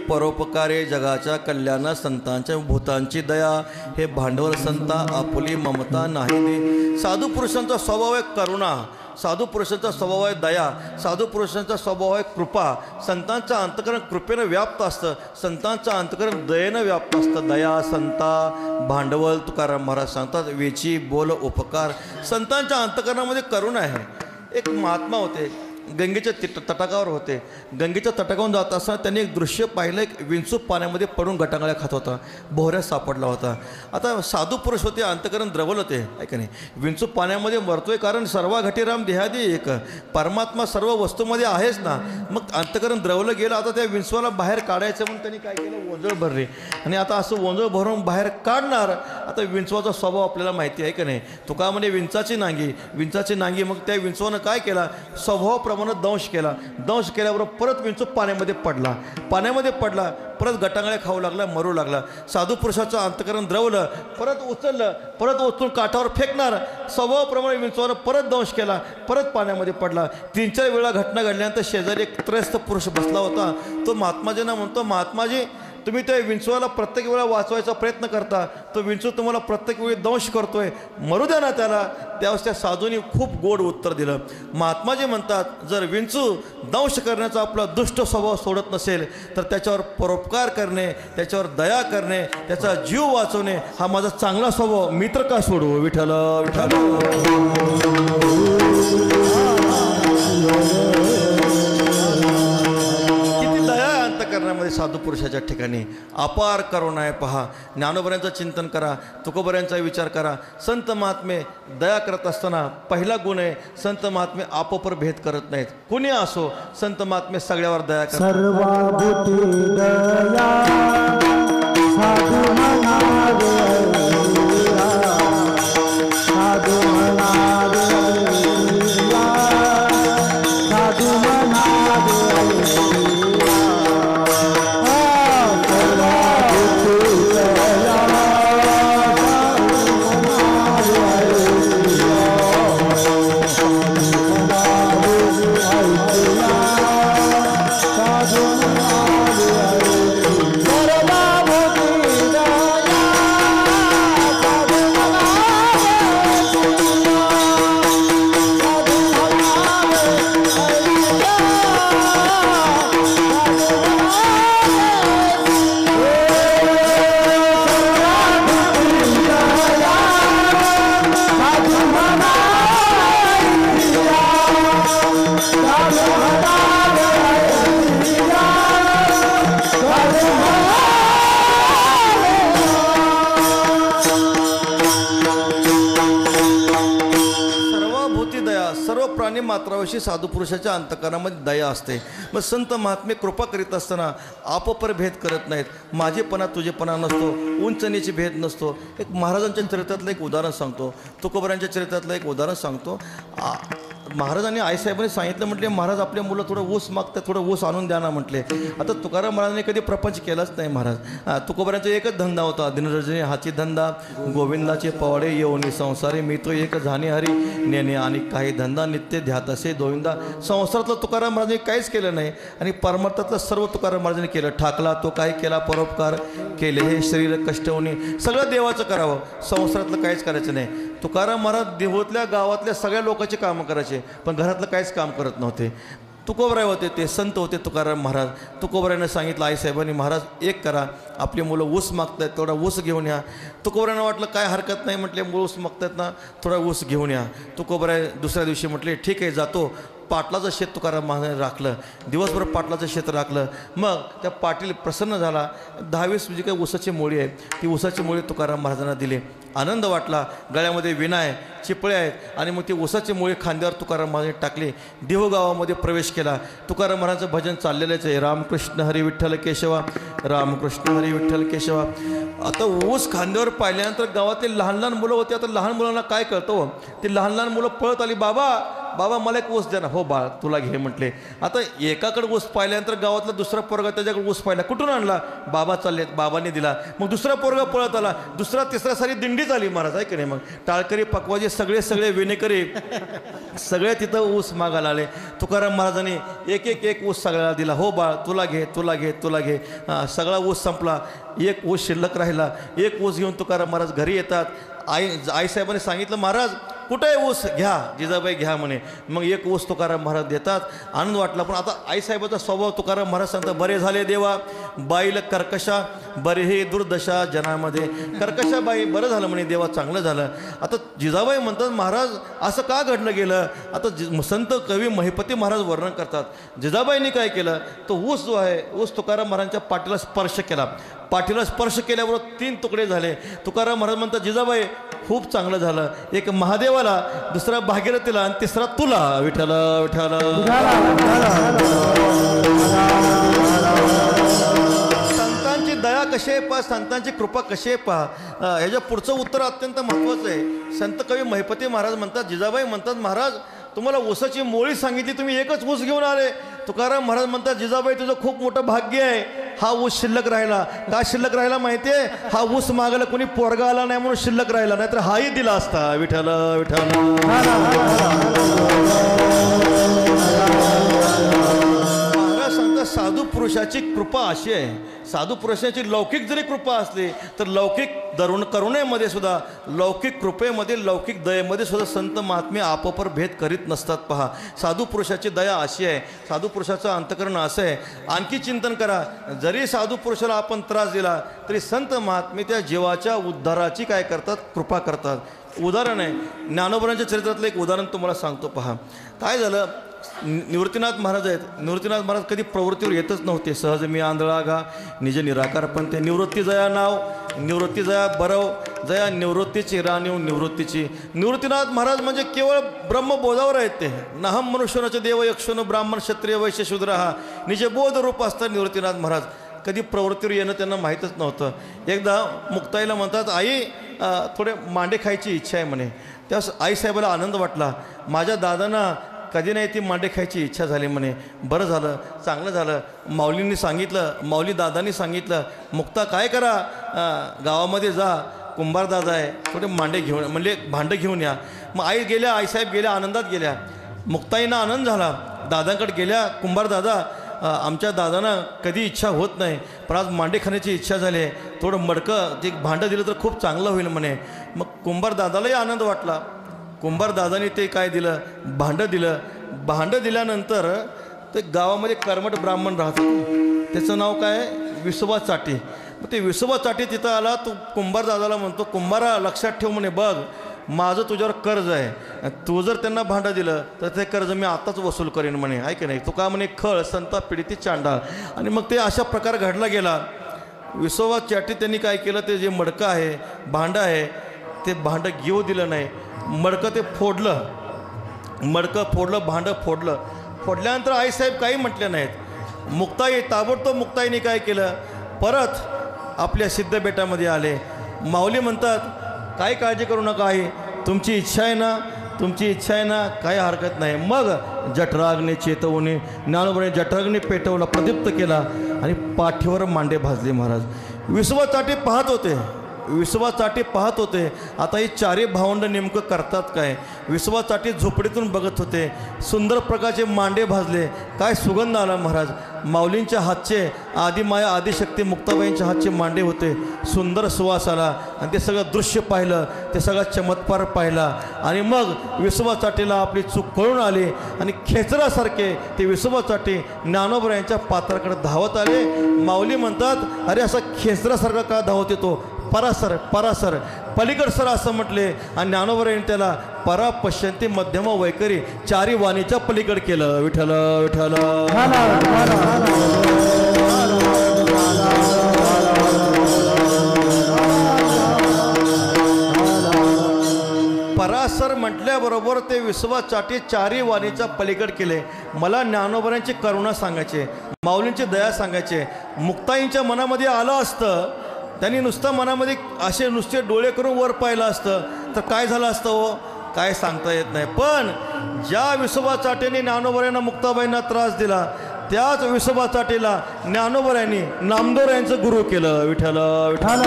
परोपकारे जगाच्या कल्याणा संतांच्या भूतांची दया हे भांडवल संता आपुली ममता नाही दे. साधू पुरुषांचा स्वभाव आहे करुणा, साधू पुरुषांचा स्वभाव आहे दया, साधू पुरुषांचा स्वभाव आहे कृपा. संतांचं अंतकरण कृपेनं व्याप्त असतं, संतांचं अंतकरण दयेनं व्याप्त असतं. दया संता भांडवल तुकाराम महाराज सांगतात वेची बोल उपकार. संतांच्या अंतकरणामध्ये करुणा आहे. एक महात्मा होते, गंगेच्या तटाकावर होते. गंगेच्या तटाकावरून जात असताना त्यांनी एक दृश्य पाहिलं. एक विंचूक पाण्यामध्ये पडून गटांगळ्या खात होता, बोहऱ्यात सापडला होता. आता साधू पुरुष होते, अंतकरण द्रवलं ते आहे का नाही. विंचूक पाण्यामध्ये मरतोय कारण सर्व घटीराम देहादी एक, परमात्मा सर्व वस्तूमध्ये आहेच ना. मग अंतकरण द्रवलं गेलं. आता त्या विंचवाला बाहेर काढायचं म्हणून त्यांनी काय केलं, वोंजळ भरली. आणि आता असं वोंजळ भरून बाहेर काढणार. आता विंचवाचा स्वभाव आपल्याला माहिती आहे का नाही. तुका म्हणजे विंचाची नांगी. मग त्या विंचवानं काय केला, स्वभावाप्रमाणे दंश केला. दंश केल्याबरोबर परत विंचू पाण्यामध्ये पडला. परत गटांगळ्या खाऊ लागला, मरू लागला. साधू पुरुषाचं अंतकरण द्रवलं, परत उचलून काठावर फेकणार. स्वभावाप्रमाणे विंचवानं परत दंश केला, परत पाण्यामध्ये पडला. 3-4 वेळा घटना घडल्यानंतर शेजारी एक त्रयस्थ पुरुष बसला होता. तो महात्माजींना म्हणतो, महात्माजी तुम्ही त्या विंचवाला प्रत्येक वेळा वाचवायचा प्रयत्न करता, तो विंचू तुम्हाला प्रत्येक वेळी दंश करतोय, मरू द्या ना त्याला. त्यावेळेस त्या साधूंनी खूप गोड उत्तर दिलं. महात्माजी म्हणतात, जर विंचू दंश करण्याचा आपला दुष्ट स्वभाव सोडत नसेल तर त्याच्यावर परोपकार करणे, त्याच्यावर दया करणे, त्याचा जीव वाचवणे हा माझा चांगला स्वभाव मी तर का सोडू. विठ्ठल विठ्ठल. करण्यामध्ये साधू पुरुषाच्या ठिकाणी अपार करुणा आहे. पहा, ज्ञानोबऱ्यांचं चिंतन करा, तुकोबऱ्यांचा विचार करा. संत महात्मे दया करत असताना पहिला गुण आहे, संत महात्मे आपोपर भेद करत नाहीत. कुणी असो, संत महात्मे सगळ्यावर दया करतात. सर्व प्राणी मात्राविषयी साधुपुरुषाच्या अंतकरणामध्ये दया असते. मग संत महात्मे कृपा करीत असताना आपोपर भेद करत नाहीत. माझेपणा तुझेपणा नसतो, उंच नीच भेद नसतो. एक महाराजांच्या चरित्रातलं एक उदाहरण सांगतो, तुकोबरांच्या चरित्रातलं एक उदाहरण सांगतो. महाराजांनी आईसाहेबांनी सांगितलं, म्हटले महाराज आपल्या मुलं थोडं ऊस मागतात, थोडं ऊस आणून द्या ना म्हटले. आता तुकाराम महाराजांनी कधी प्रपंच केलाच नाही महाराज. तुकोबरांचा एकच धंदा होता, दिनरजनी हाची धंदा, गोविंदाचे पवाडे येऊनी संसारी, मी तो एक झाणे हरी नेणे, आणि काही धंदा नित्य ध्यात असे गोविंदा. संसारातलं तुकाराम महाराजांनी काहीच केलं नाही आणि परमार्थातलं सर्व तुकाराम महाराजांनी केलं. ठाकला तो काय केला परोपकार, केले हे शरीर कष्टवणी, सगळं देवाचं करावं, संसारातलं काहीच करायचं नाही. तुकाराम महाराज देवतल्या गावातल्या सगळ्या लोकांची कामं करायचे, पण घरातलं काहीच काम करत नव्हते. तुकोबराय होते, ते संत होते तुकाराम महाराज. तुकोबरायनं सांगितलं आईसाहेबांनी, महाराज एक करा, आपली मुलं ऊस मागतायत, तेवढा ऊस घेऊन या. तुकोबरायनं वाटलं काय हरकत नाही, म्हटले मुलं ऊस मागतायत ना, थोडा ऊस घेऊन या. तुकोबराय दुसऱ्या दिवशी म्हटले ठीक आहे जातो. पाटलाचं शेत तुकाराम महाराजांनी राखलं, दिवसभर पाटलाचं शेत राखलं. मग त्या पाटील प्रसन्न झाला. 10-20 जी काही ऊसाची मोळी आहे, ती ऊसाची मोळी तुकाराम महाराजांना दिली. आनंद वाटला. गळ्यामध्ये विणा आहे, चिपळे आहेत, आणि मग ती ऊसाची मुळे खांद्यावर तुकाराम महाराजांनी टाकली. देहू गावामध्ये प्रवेश केला. तुकाराम महाराजांचं भजन चाललेलंच आहे, रामकृष्ण हरी विठ्ठल केशवा, रामकृष्ण हरी विठ्ठल केशवा. आता ऊस खांद्यावर पाहिल्यानंतर गावातील लहान लहान मुलं होती. आता लहान मुलांना काय कळतं, ती लहान लहान मुलं पळत आली, बाबा बाबा मला एक ऊस द्या ना. हो बाळ तुला घे म्हटले. आता एकाकडे ऊस पाहिल्यानंतर गावातला दुसरा पोरगा त्याच्याकडे ऊस पाहिला, कुठून आणला, बाबा चाललेत, बाबांनी दिला. मग दुसरा पोरगा पळत आला, दुसरा तिसरा सारी दिंडीच आली महाराज, आहे की नाही. मग टाळकरी पकवाजे सगळे विनेकरी सगळे तिथं ऊस मागायला आले. तुकाराम महाराजांनी एक ऊस सगळ्याला दिला. हो बाळ तुला घे तुला घे तुला घे. सगळा ऊस संपला, एक ऊस शिल्लक राहिला. एक ऊस घेऊन तुकाराम महाराज घरी येतात. आईसाहेबांनी सांगितलं, महाराज कुठे आहे ऊस, घ्या जिजाबाई घ्या म्हणे. मग एक ऊस तुकाराम महाराज देतात. आनंद वाटला. पण आता आईसाहेबाचा स्वभाव तुकाराम महाराज सांगतात, बरे झाले देवा बाईल कर्कशा, बरे हे दुर्दशा जनामध्ये. कर्कशा बाई बरं झालं म्हणे देवा, चांगलं झालं. आता जिजाबाई म्हणतात, महाराज असं का घडलं गेलं. आता संत कवी महिपती महाराज वर्णन करतात, जिजाबाईंनी काय केलं, तो ऊस जो आहे ऊस तुकाराम महाराजांच्या पाठीला स्पर्श केला. पाठीला स्पर्श केल्याबरोबर 3 तुकडे झाले. तुकाराम महाराज म्हणतात, जिजाबाई खूप चांगलं झालं. एक महादेवाला, दुसरा भागीरथीला, आणि तिसरा तुला विठ्ठल विठ्ठल. संतांची दया कशी आहे पहा, संतांची कृपा कशी आहे पहा. ह्याच्या पुढचं उत्तर अत्यंत महत्त्वाचं आहे. संत कवी महिपती महाराज म्हणतात, जिजाबाई म्हणतात, महाराज तुम्हाला ऊसाची मोळी सांगितली, तुम्ही एकच ऊस घेऊन आले. तुकाराम महाराज म्हणतात, जिजाबाई तुझं खूप मोठं भाग्य आहे, हा ऊस शिल्लक राहिला. का शिल्लक राहिला माहिती आहे, हा ऊस मागायला कोणी पोरगा आला नाही म्हणून शिल्लक राहिला, नाहीतर हाही दिला असता. विठ्ठल विठ्ठल. महाराज सांगतात, साधू पुरुषाची कृपा अशी आहे, साधू पुरुषाची लौकिक जरी कृपा असली तर लौकिक करुणेमध्ये सुद्धा, लौकिक कृपेमध्ये, लौकिक दयेमध्ये सुद्धा संत महात्मे आपोपर भेद करीत नसतात. पहा, साधू पुरुषाची दया अशी आहे, साधू पुरुषाचं अंतकरण असं आहे. आणखी चिंतन करा, जरी साधू पुरुषाला आपण त्रास दिला तरी संत महात्मे त्या जीवाच्या उद्धाराची काय करतात, कृपा करतात. उदाहरण आहे, ज्ञानोबरांच्या चरित्रातलं एक उदाहरण तुम्हाला सांगतो. पहा काय झालं. निवृत्तीनाथ महाराज आहेत. निवृत्तीनाथ महाराज कधी प्रवृत्तीवर येतच नव्हते. सहज मी आंधळा गा निज निराकार, पण ते निवृत्ती जया नाव, निवृत्ती जया बरव जया निवृत्तीची राणीव निवृत्तीची. निवृत्तीनाथ महाराज म्हणजे केवळ ब्रह्मबोधावर आहेत. ते नहम मनुष्यनाचे देव यक्षण ब्राह्मण क्षत्रिय वैश्य शूद्र, हा निजे बोध रूप असतात निवृत्तीनाथ महाराज. कधी प्रवृत्तीवर येणं त्यांना माहीतच नव्हतं. एकदा मुक्ताईला म्हणतात, आई थोडे मांडे खायची इच्छा आहे म्हणे. त्यावेळेस आईसाहेबाला आनंद वाटला, माझ्या दादांना कधी नाही ती मांडे खायची इच्छा झाली म्हणे. बरं झालं, चांगलं झालं. माऊलींनी सांगितलं, माऊली दादांनी सांगितलं, मुक्ता काय करा, गावामध्ये जा, कुंभार दादा आहे, थोडे मांडे घेऊन म्हणजे भांडं घेऊन या. मग आई गेल्या, आईसाहेब गेल्या, आनंदात गेल्या. मुक्ताईंना आनंद झाला. दादांकडे गेल्या, कुंभार दादा आमच्या दादांना कधी इच्छा होत नाही, पण आज मांडे खाण्याची इच्छा झाली आहे, थोडं मडकं ते भांडं दिलं तर खूप चांगलं होईल म्हणे. मग कुंभार दादालाही आनंद वाटला. कुंभार दादाने ते काय दिलं, भांडं दिलं. भांडं दिल्यानंतर ते गावामध्ये कर्मठ ब्राह्मण राहत होते, त्याचं नाव काय, विसोबा चाटे. मग ते विसोबा चाटे तिथं आला. तो कुंभार दादाला म्हणतो, कुंभारा लक्षात ठेव म्हणे, बघ माझं तुझ्यावर कर्ज आहे, तू जर त्यांना भांडं दिलं तर ते कर्ज मी आत्ताच वसूल करेन म्हणे, आहे की नाही. तो का म्हणे खळ संता पिढीती चांडाळ. आणि मग ते अशा प्रकार घडला गेला. विसोबा चाटे त्यांनी काय केलं, ते जे मडकं आहे, भांडं आहे, ते भांडं घेऊ दिलं नाही. मडकं ते फोडलं मडकं फोडलं, भांडं फोडलं. फोडल्यानंतर आईसाहेब काही म्हटले नाहीत. मुक्ताई ताबडतोब मुक्ताईने काय केलं, परत आपल्या सिद्धबेटामध्ये आले. माऊली म्हणतात, काही काळजी करू नका आई, तुमची इच्छा आहे ना, तुमची इच्छा आहे ना, काही हरकत नाही. मग जठराग्नी चेतवणे ज्ञानोबाने जठराग्नी पेटवला, प्रदीप्त केला आणि पाठीवर मांडे भाजले महाराज. विसोबा चाटे पाहत होते, विसोबा चाटे पाहत होते. आता ही चारी भावंड नेमकं करतात काय. विसोबा चाटे झोपडीतून बघत होते. सुंदर प्रकारचे मांडे भाजले, काय सुगंध आला महाराज. माऊलींच्या हातचे, आदिमाया आदिशक्ती मुक्ताबाईंच्या हातचे मांडे होते. सुंदर सुवास आला आणि ते सगळं दृश्य पाहिलं, ते सगळा चमत्कार पाहिला. आणि मग विसोबा चाटेला आपली चूक कळून आली आणि खेचरासारखे ते विसोबा चाटे ज्ञानोबा यांच्या पात्राकडे धावत आले. माऊली म्हणतात, अरे असा खेचरासारखा का धावत येतो, परासर परासर पलीकड सर असं म्हटले. आणि ज्ञानोबरायांनी त्याला परा पश्यंती मध्यम वैखरी चारी वाणीच्या पलीकड केलं. विठ्ठल विठ्ठल. परासर म्हटल्याबरोबर ते विसोबा चाटे चारी वाणीच्या पलीकड केले. मला ज्ञानोबरायांची करुणा सांगायचे, माऊलींची दया सांगायचे. मुक्ताईंच्या मनामध्ये आलं असतं, त्यांनी नुसतं मनामध्ये असे नुसते डोळे करून वर पाहिलं असतं तर काय झालं असतं हो, काय सांगता येत नाही. पण ज्या विसोबा चाटेने ज्ञानोबरायांना मुक्ताबाईंना त्रास दिला, त्याच विसोबा चाटेला ज्ञानोबरायांनी नामदेवरायांचं गुरु केलं. विठ्ठल विठ्ठल.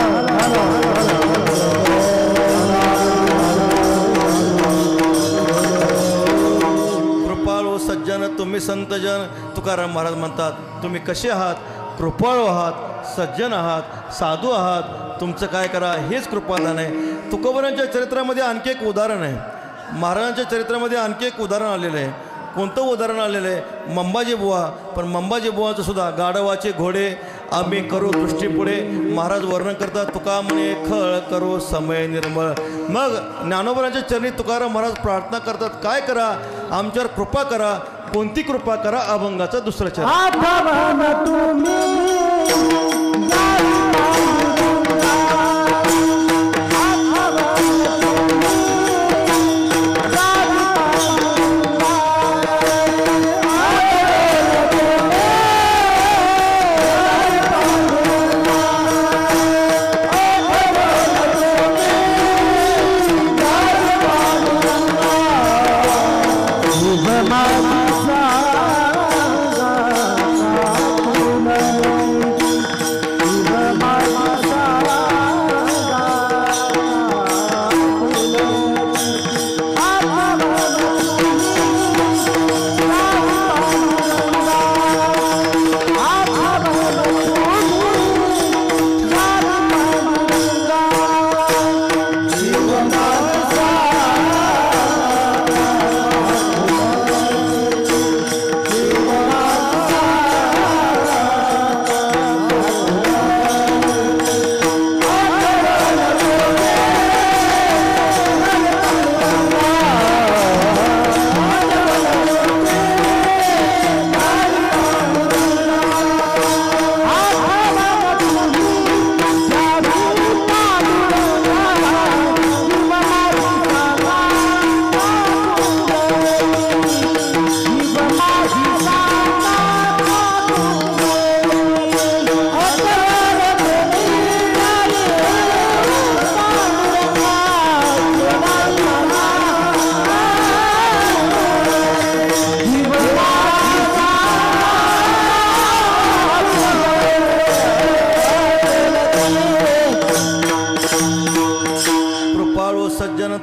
कृपाळू सज्जन तुम्ही संतजन. तुकाराम महाराज म्हणतात, तुम्ही कसे आहात, कृपाळू आहात, सज्जन आहात, साधू आहात, तुमचं काय करा हेच कृपादान आहे. तुकोबारांच्या चरित्रामध्ये आणखी एक उदाहरण आहे, महाराजांच्या चरित्रामध्ये आणखी एक उदाहरण आलेलं आहे. कोणतं उदाहरण आलेलं आहे, मंबाजी बुवा. पण मंबाजी बुवाचं सुद्धा गाढवाचे घोडे आम्ही करू दृष्टी पुढे. महाराज वर्णन करतात, तुका म्हणे खळ करो समय निर्मळ. मग ज्ञानोबरांच्या चरणी तुकाराम महाराज प्रार्थना करतात, काय करा, आमच्यावर कृपा करा. कोणती कृपा करा, अभंगाचा दुसरा चरण.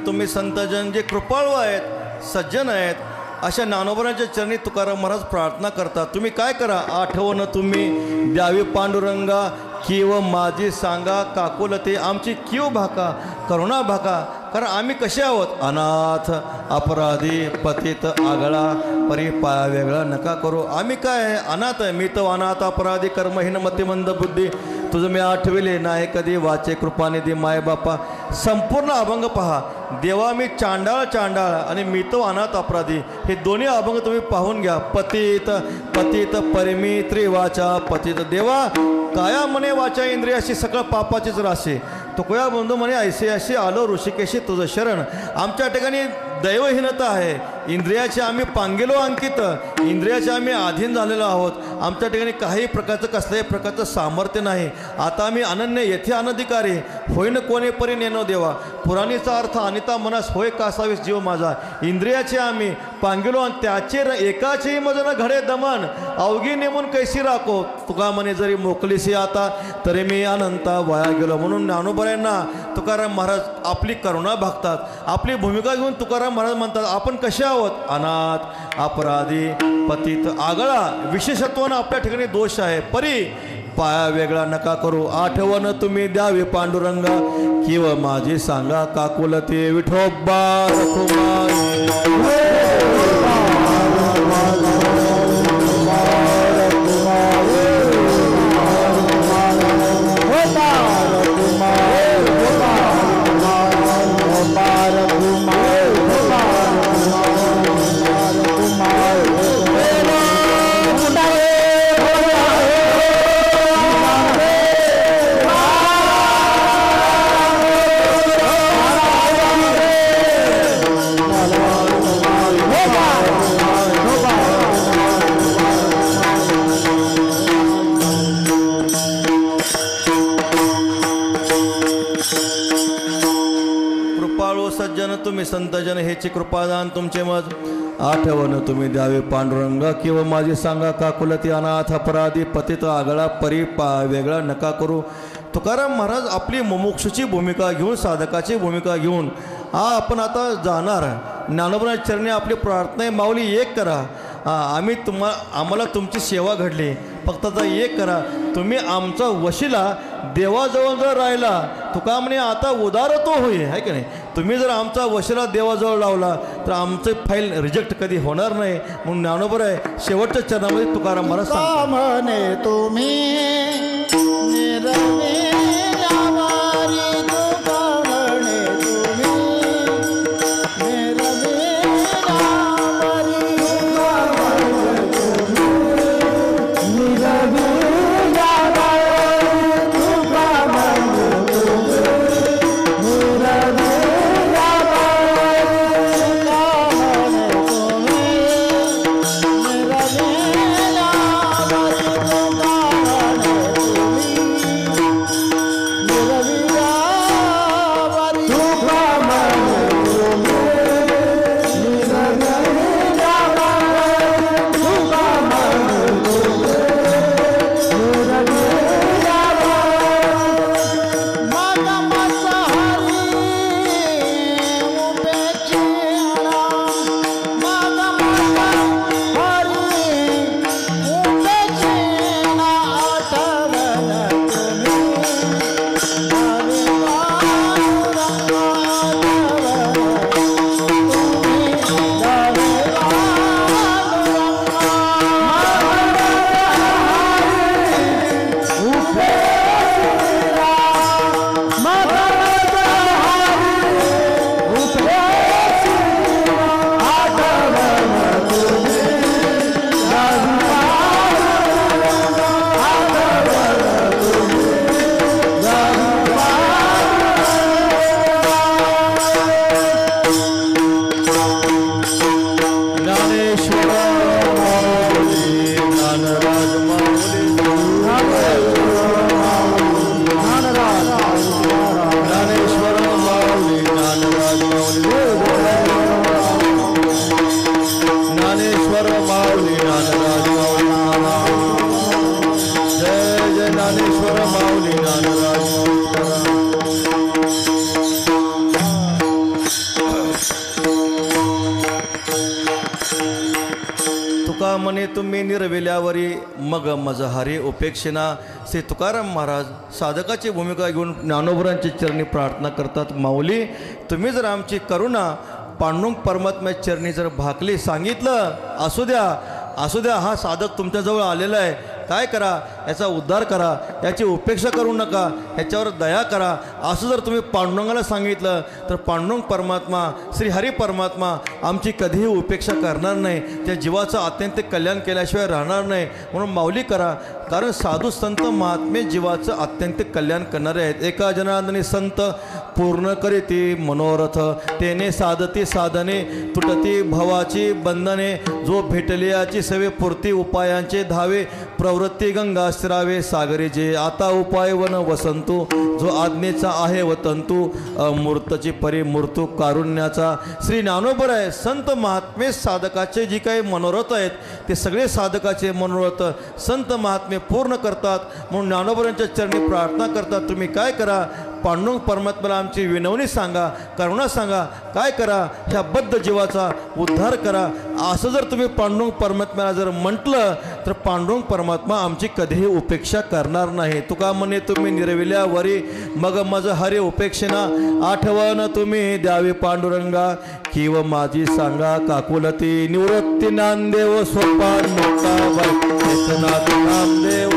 तुम्ही संतजन, जे कृपाळू आहेत, सज्जन आहेत, अशा ज्ञानोबरांच्या चरणी तुकाराम महाराज प्रार्थना करतात. तुम्ही काय करा, आठवण तुम्ही द्यावी पांडुरंगा, किव माझी सांगा काकुलते, आमची किव भाका करुणा भाका. कारण आम्ही कसे आहोत, अनाथ अपराधी पतित आगळा परी पाया वेगळा नका करू. आम्ही काय आहे, अनाथ आहे. मी तर अनाथ अपराधी कर्महीन मतिमंद बुद्धी, तुझं मी आठविले नाही कधी, वाचे कृपानिधी माय बापा. संपूर्ण अभंग पहा. देवा मी चांडाळ चांडाळ आणि मी तो अनाथ अपराधी, हे दोन्ही अभंग तुम्ही पाहून घ्या. पतित पतित परिमी त्रिवाचा पतित. देवा काया म्हणे वाचा इंद्रियाशी सकळ पापाचीच राशी, तुकोया बंधू म्हणे ऐसे अशी आलो ऋषिकेशी तुझं शरण. आमच्या ठिकाणी दैवहीनता आहे, इंद्रियाचे आम्ही पांगेलो अंकित, इंद्रियाचे आम्ही अधीन झालेलो आहोत. आमच्या ठिकाणी काही प्रकारचं कसल्याही प्रकारचं सामर्थ्य नाही. आता आम्ही अनन्य येथे अनधिकारी होईन कोणे परी नेनो देवा. पुराणीचा अर्थ अनिता मनास होय कासावीस जीव माझा. इंद्रियाचे आम्ही पांगेलो आणि त्याचे एकाचेही मजन घडे दमन अवघी नेमून कैसी राखो. तुका म्हणे जरी मोकलीसी आता तरी मी अनंता वाया गेलो. म्हणून ज्ञानोबरायांना तुकाराम महाराज आपली करुणा भागतात. आपली भूमिका घेऊन तुकाराम महाराज म्हणतात आपण कसे आहोत, अनाथ अपराधी पतित आगळा. विशेषत्वानं आपल्या ठिकाणी दोष आहे. परी पाया वेगळा नका करू. आठवण तुम्ही द्यावी पांडुरंगा किंवा माझी सांगा काकुलते विठोबा तुम्ही संतजन हेची कृपादान तुमचे मज. आठवण तुम्ही द्यावे पांडुरंग किंवा माझी सांगा काकुलती अनाथ अपराधी पतित आगळा परी वेगळा नका करू. तुकाराम महाराज आपली मुमुक्षुची भूमिका घेऊन साधकाची भूमिका घेऊन आपण आता जाणार. ज्ञानोबराच्या चरणी आपली प्रार्थना माऊली एक करा. आम्ही आम्हाला तुमची सेवा घडली, फक्त आता एक करा. तुम्ही आमचा वशिला देवाजवळ जर राहिला तुका म्हणे आता उदार तो होई आहे की नाही. तुम्ही जर आमचा वशिला देवाजवळ लावला तर आमचे फाईल रिजेक्ट कधी होणार नाही. म्हणून ज्ञानोबर आहे शेवटच्या चरणामध्ये तुकाराम महाराज सांगतात म्हणे तुम्ही म्हणे तुम्ही निर्विल्यावरी मग मजहारी उपेक्षिना. श्री तुकाराम महाराज साधकाची भूमिका घेऊन ज्ञानोबरांची चरणी प्रार्थना करतात. माऊली तुम्ही जर आमची करुणा पांडुरंग परमात्म्याच्या चरणी जर भाकली सांगितलं असू द्या हा साधक तुमच्याजवळ आलेला आहे, काय करा याचा उद्धार करा, याची उपेक्षा करू नका, ह्याच्यावर दया करा असं जर तुम्ही पांडुरंगाला सांगितलं तर पांडुरंग परमात्मा श्री हरी परमात्मा आमची कधीही उपेक्षा करणार नाही, त्या जीवाचं अत्यंत कल्याण केल्याशिवाय राहणार नाही म्हणून माऊली करा. कारण साधू संत महात्मे जीवाचं अत्यंत कल्याण करणारे आहेत. एका जनार्दनी संत पूर्ण करीती मनोरथ, तेने साधती साधने तुटती भवाची बंधने. जो भेटलियाची सवे पूर्ती उपायांचे धावे, प्रवृत्ती गंगा स्थिरावे सागरे जे. आता उपाय वन वसंतू, जो आज्ञेचा आहे व तंतू, अमूर्तची परिमूर्तू कारुण्याचा. श्री ज्ञानोबर आहे. संत महात्मे साधकाचे जी काही मनोरथ आहेत ते सगळे साधकाचे मनोरथ संत महात्मे पूर्ण करतात. म्हणून ज्ञानोबरांच्या चरणी प्रार्थना करतात, तुम्ही काय करा, पांडुरंग परमात्म्याला आमची विनवणी सांगा, करुणा सांगा, काय करा, ह्या बद्ध जीवाचा उद्धार करा. असं जर तुम्ही पांडुरंग परमात्म्याला जर म्हटलं तर पांडुरंग परमात्मा आमची कधीही उपेक्षा करणार नाही. तुका म्हणे तुम्ही निरविल्यावरी, मग मज हरे उपेक्षेना. आठवण तुम्ही द्यावी पांडुरंगा, किव माझी सांगा काकुलती. निवृत्ती नामदेव सोपान मोठा चेतनाथ नामदेव.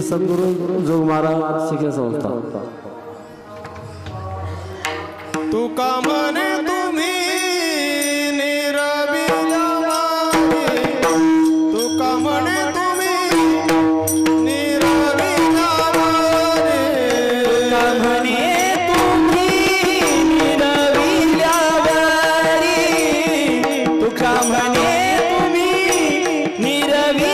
सद्गुरु जोग महाराज शिक्षण संस्था. तुका म्हणे तुम्ही निरविल्यावारे, तुका म्हणे तुम्ही निरविल्यावारे, तुका म्हणे तुम्ही निरविल्यावारे, तुका म्हणे तुम्ही निरविल्यावारे.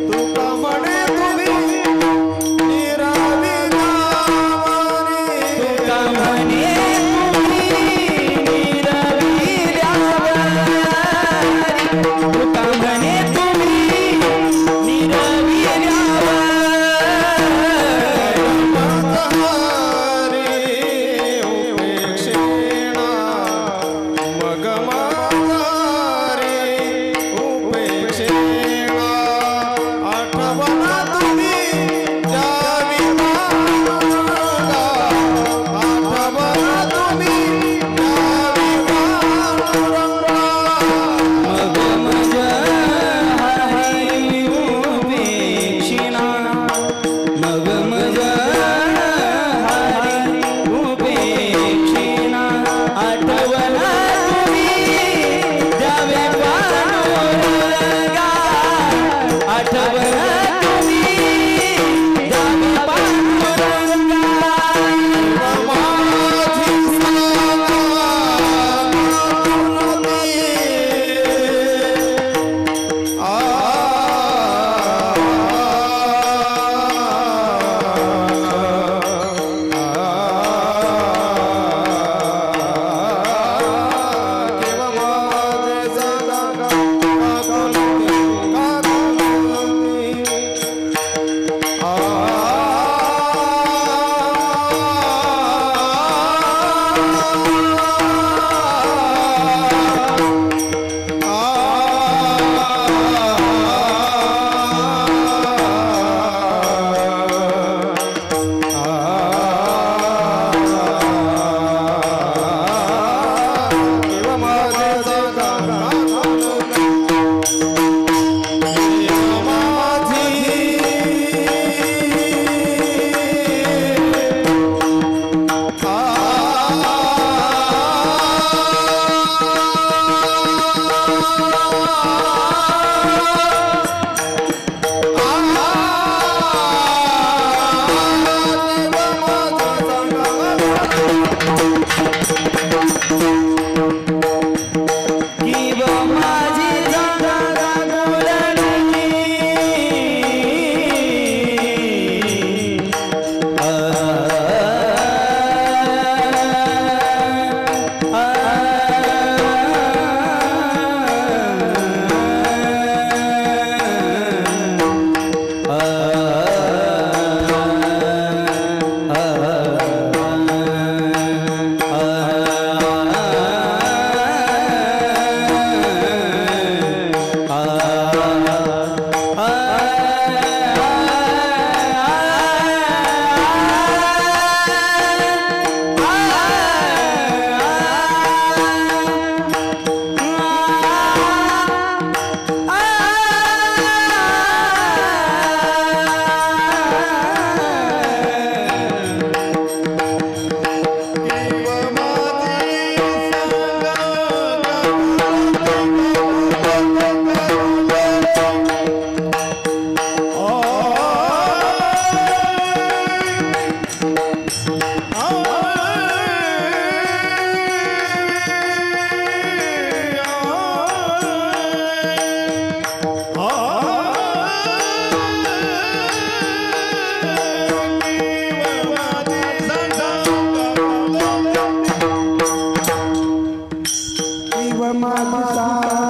तुका म्हणे माझी साथ